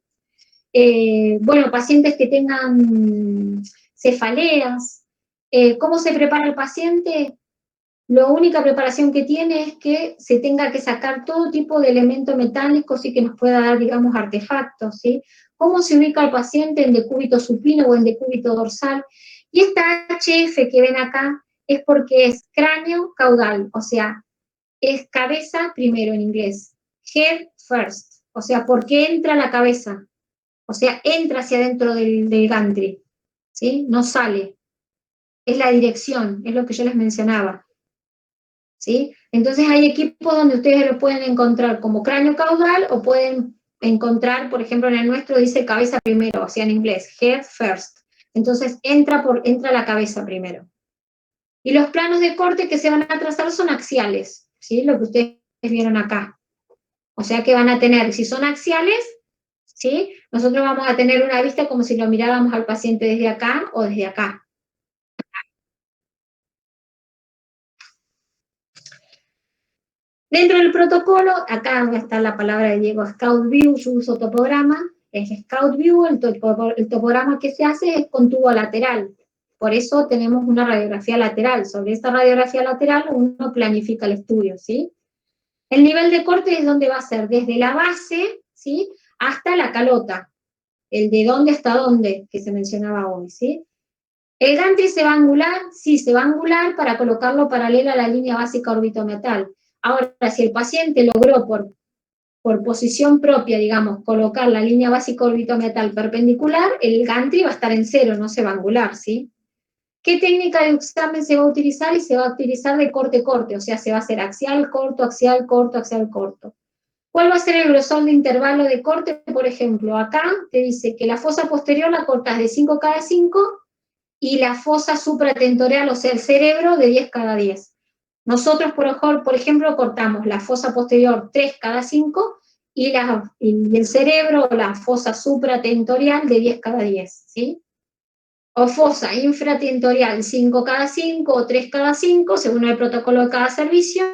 Bueno, pacientes que tengan cefaleas. ¿Cómo se prepara el paciente? La única preparación que tiene es que se tenga que sacar todo tipo de elementos metálicos y que nos pueda dar, digamos, artefactos, ¿sí? ¿Cómo se ubica el paciente en decúbito supino o en decúbito dorsal? Y esta HF que ven acá es porque es cráneo caudal, o sea, es cabeza primero en inglés, head first, o sea, porque entra la cabeza, o sea, entra hacia adentro del gantry, ¿sí? No sale, es la dirección, es lo que yo les mencionaba. ¿Sí? Entonces hay equipos donde ustedes lo pueden encontrar como cráneo caudal o pueden encontrar, por ejemplo, en el nuestro dice cabeza primero, o sea, en inglés, head first. Entonces entra la cabeza primero. Y los planos de corte que se van a trazar son axiales, ¿sí? Lo que ustedes vieron acá. O sea que van a tener, si son axiales, ¿sí? Nosotros vamos a tener una vista como si lo miráramos al paciente desde acá o desde acá. Dentro del protocolo, acá está la palabra de Diego, Scout View, yo uso topograma, es Scout View, el topograma que se hace es con tubo lateral, por eso tenemos una radiografía lateral, sobre esta radiografía lateral uno planifica el estudio, ¿sí? El nivel de corte es donde va a ser desde la base, ¿sí? Hasta la calota, el de dónde hasta dónde, que se mencionaba hoy, ¿sí? ¿El gantry se va a angular? Sí, se va a angular para colocarlo paralelo a la línea básica orbitometal. Ahora, si el paciente logró por posición propia, digamos, colocar la línea básica orbitometal perpendicular, el gantry va a estar en cero, no se va a angular, ¿sí? ¿Qué técnica de examen se va a utilizar? Y se va a utilizar de corte-corte, o sea, se va a hacer axial, corto, axial, corto, axial, corto. ¿Cuál va a ser el grosor de intervalo de corte? Por ejemplo, acá te dice que la fosa posterior la cortas de 5 cada 5 y la fosa supratentorial, o sea, el cerebro, de 10 cada 10. Nosotros, por ejemplo, cortamos la fosa posterior 3 cada 5 y el cerebro, la fosa supratentorial, de 10 cada 10, ¿sí? O fosa infratentorial 5 cada 5 o 3 cada 5, según el protocolo de cada servicio,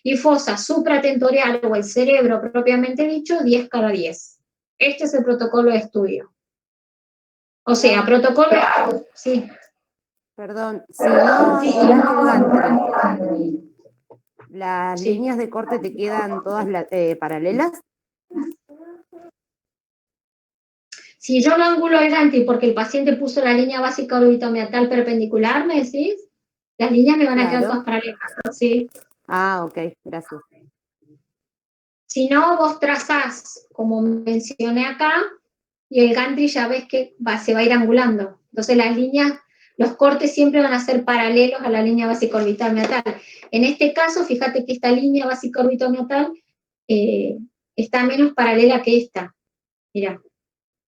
y fosa supratentorial o el cerebro propiamente dicho, 10 cada 10. Este es el protocolo de estudio. O sea, protocolo... Sí. Perdón, si no girás el gantry, ¿las Sí. líneas de corte te quedan todas paralelas? Si yo no angulo el gantry porque el paciente puso la línea básica orbitomeatal perpendicular, ¿me decís? Las líneas me van a quedar todas paralelas, ¿sí? Ah, ok, gracias. Si no, vos trazás, como mencioné acá, y el gantry ya ves que se va a ir angulando. Entonces las líneas, los cortes siempre van a ser paralelos a la línea básica orbital meatal. En este caso, fíjate que esta línea básica orbital meatal está menos paralela que esta. Mirá.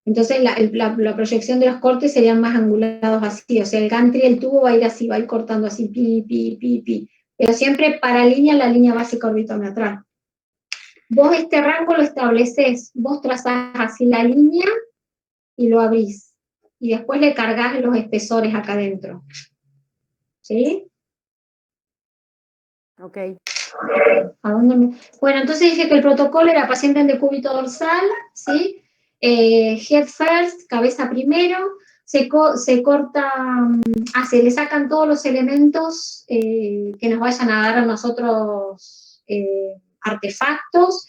Entonces la proyección de los cortes serían más angulados así. O sea, el gantry, el tubo va a ir así, va a ir cortando así, pi. Pero siempre paralínea la línea básica orbital meatal. Vos este rango lo estableces, vos trazás así la línea y lo abrís. Y después le cargas los espesores acá adentro. ¿Sí? Ok. ¿A dónde me... Bueno, entonces dije que el protocolo era paciente en decúbito dorsal, ¿sí? Head first, cabeza primero, se corta, se le sacan todos los elementos que nos vayan a dar a nosotros artefactos,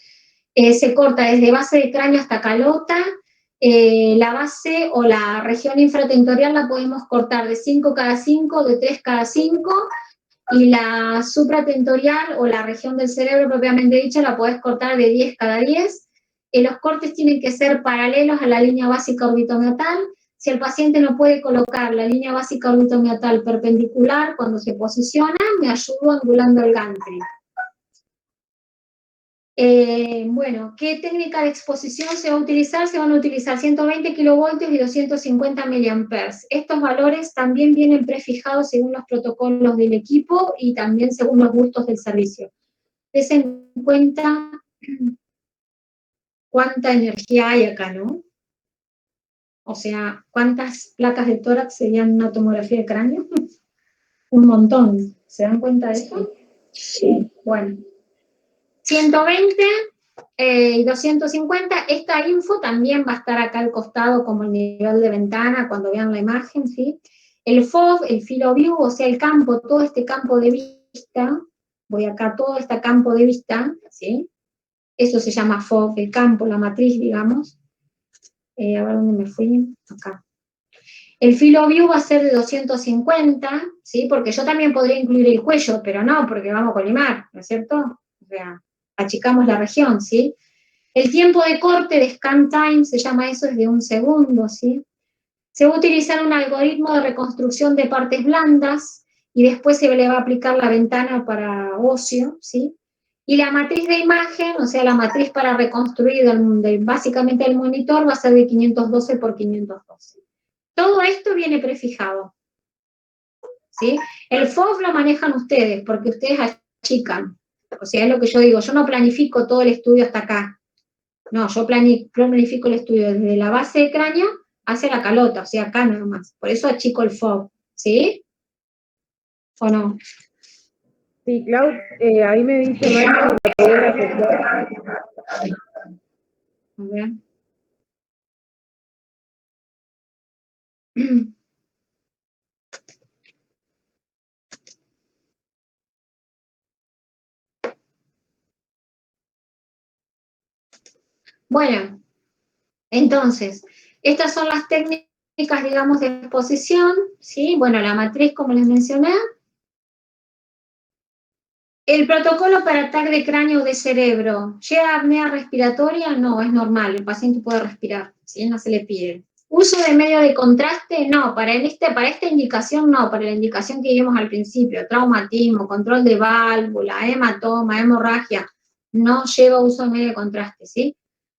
se corta desde base de cráneo hasta calota, la base o la región infratentorial la podemos cortar de 5 cada 5, de 3 cada 5, y la supratentorial o la región del cerebro propiamente dicha la podés cortar de 10 cada 10. Los cortes tienen que ser paralelos a la línea básica orbitomeatal. Si el paciente no puede colocar la línea básica orbitomeatal perpendicular cuando se posiciona, me ayudo angulando el gantry. Bueno, ¿qué técnica de exposición se va a utilizar? Se van a utilizar 120 kilovoltios y 250 miliamperes. Estos valores también vienen prefijados según los protocolos del equipo y también según los gustos del servicio. Desen en cuenta cuánta energía hay acá, ¿no? O sea, ¿cuántas placas de tórax serían una tomografía de cráneo? Un montón. ¿Se dan cuenta de eso? Sí. Bueno. 120 y 250, esta info también va a estar acá al costado como el nivel de ventana cuando vean la imagen, ¿sí? El FOV, el Field of View, o sea, el campo, todo este campo de vista, voy acá, todo este campo de vista, ¿sí? Eso se llama FOV, el campo, la matriz, digamos. A ver dónde me fui, acá. El Field of View va a ser de 250, ¿sí? Porque yo también podría incluir el cuello, pero no, porque vamos a colimar, ¿no es cierto? O sea, achicamos la región, ¿sí? El tiempo de corte de scan time, se llama eso, es de 1 segundo, ¿sí? Se va a utilizar un algoritmo de reconstrucción de partes blandas y después se le va a aplicar la ventana para óseo, ¿sí? Y la matriz de imagen, o sea, la matriz para reconstruir básicamente el monitor va a ser de 512 por 512. Todo esto viene prefijado, ¿sí? El FOV lo manejan ustedes, porque ustedes achican. O sea, es lo que yo digo, yo no planifico todo el estudio hasta acá. No, yo planifico el estudio desde la base de cráneo hacia la calota, o sea, acá nada más. Por eso achico el FOV, ¿sí? ¿O no? Sí, Clau, ahí me dice Mari que podés aceptar. A ver. Bueno, entonces, estas son las técnicas, digamos, de exposición, ¿sí? Bueno, la matriz, como les mencioné. El protocolo para ataque de cráneo o de cerebro. ¿Llega apnea respiratoria? No, es normal, el paciente puede respirar, ¿sí? No se le pide. ¿Uso de medio de contraste? No, para esta indicación no, para la indicación que vimos al principio, traumatismo, control de válvula, hematoma, hemorragia, no lleva uso de medio de contraste, ¿sí?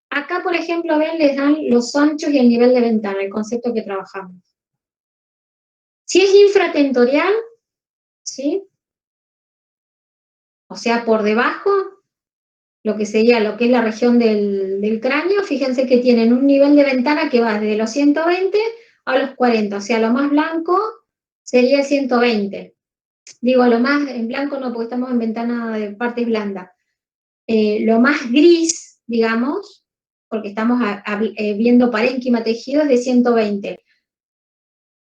Acá, por ejemplo, ven, les dan los anchos y el nivel de ventana, el concepto que trabajamos. Si es infratentorial, ¿sí? O sea, por debajo, lo que sería lo que es la región del cráneo, fíjense que tienen un nivel de ventana que va desde los 120 a los 40, o sea, lo más blanco sería el 120. Digo, lo más en blanco no, porque estamos en ventana de partes blandas. Lo más gris, digamos, porque estamos viendo parénquima tejido, es de 120.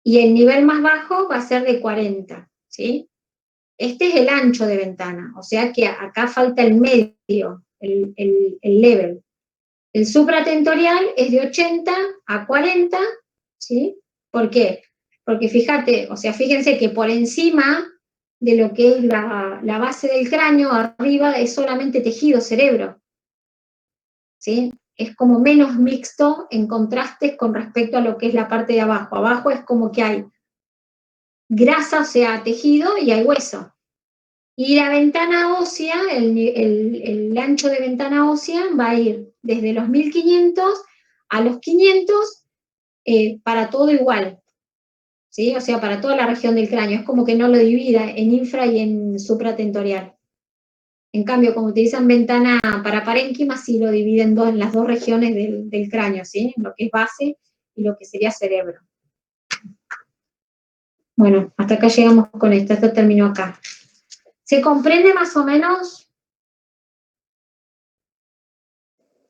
Y el nivel más bajo va a ser de 40, ¿sí? Este es el ancho de ventana, o sea que acá falta el medio, el level. El supratentorial es de 80 a 40, ¿sí? ¿Por qué? Porque fíjate, o sea, fíjense que por encima de lo que es la base del cráneo, arriba es solamente tejido, cerebro. ¿sí? Es como menos mixto en contrastes con respecto a lo que es la parte de abajo. Abajo es como que hay grasa, o sea, tejido, y hay hueso. Y la ventana ósea, el ancho de ventana ósea va a ir desde los 1500 a los 500 para todo igual, ¿sí? O sea, para toda la región del cráneo. Es como que no lo divida en infra y en supratentorial. En cambio, como utilizan ventana para parénquima, sí lo dividen en las dos regiones del cráneo, ¿sí? Lo que es base y lo que sería cerebro. Bueno, hasta acá llegamos con esto terminó acá. ¿Se comprende más o menos?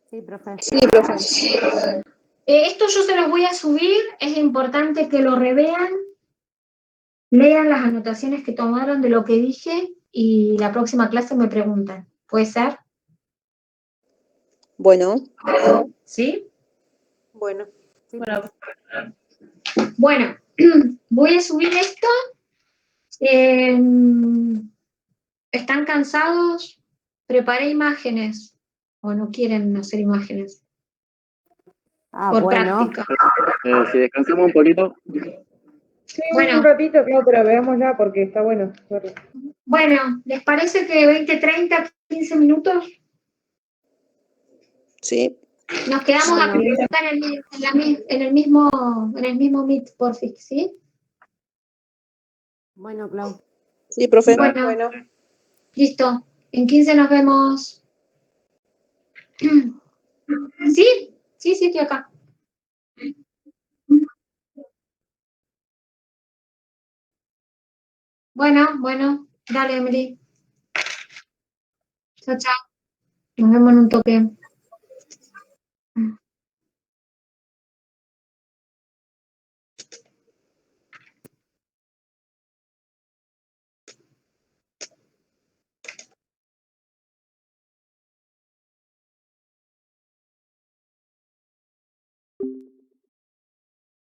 Sí, profe. Sí, profe. Esto yo se los voy a subir, es importante que lo revean, lean las anotaciones que tomaron de lo que dije y la próxima clase me preguntan. ¿Puede ser? Bueno, ¿Sí? bueno. Sí, profe. Bueno, voy a subir esto. ¿Están cansados? Preparé imágenes. ¿O no quieren hacer imágenes? Ah, Por bueno. práctica. Si descansamos un poquito, Sí, Bueno. un ratito, claro, pero veámosla porque está bueno. Bueno, ¿les parece que 20, 30, 15 minutos? Sí. Nos quedamos Bueno. acá en el mismo Meet, porfis, ¿sí? Bueno, Clau. Sí, profe. Bueno, listo. En 15 nos vemos. ¿Sí? Sí, estoy acá. Bueno, dale, Emily. Chao, chao. Nos vemos en un toque.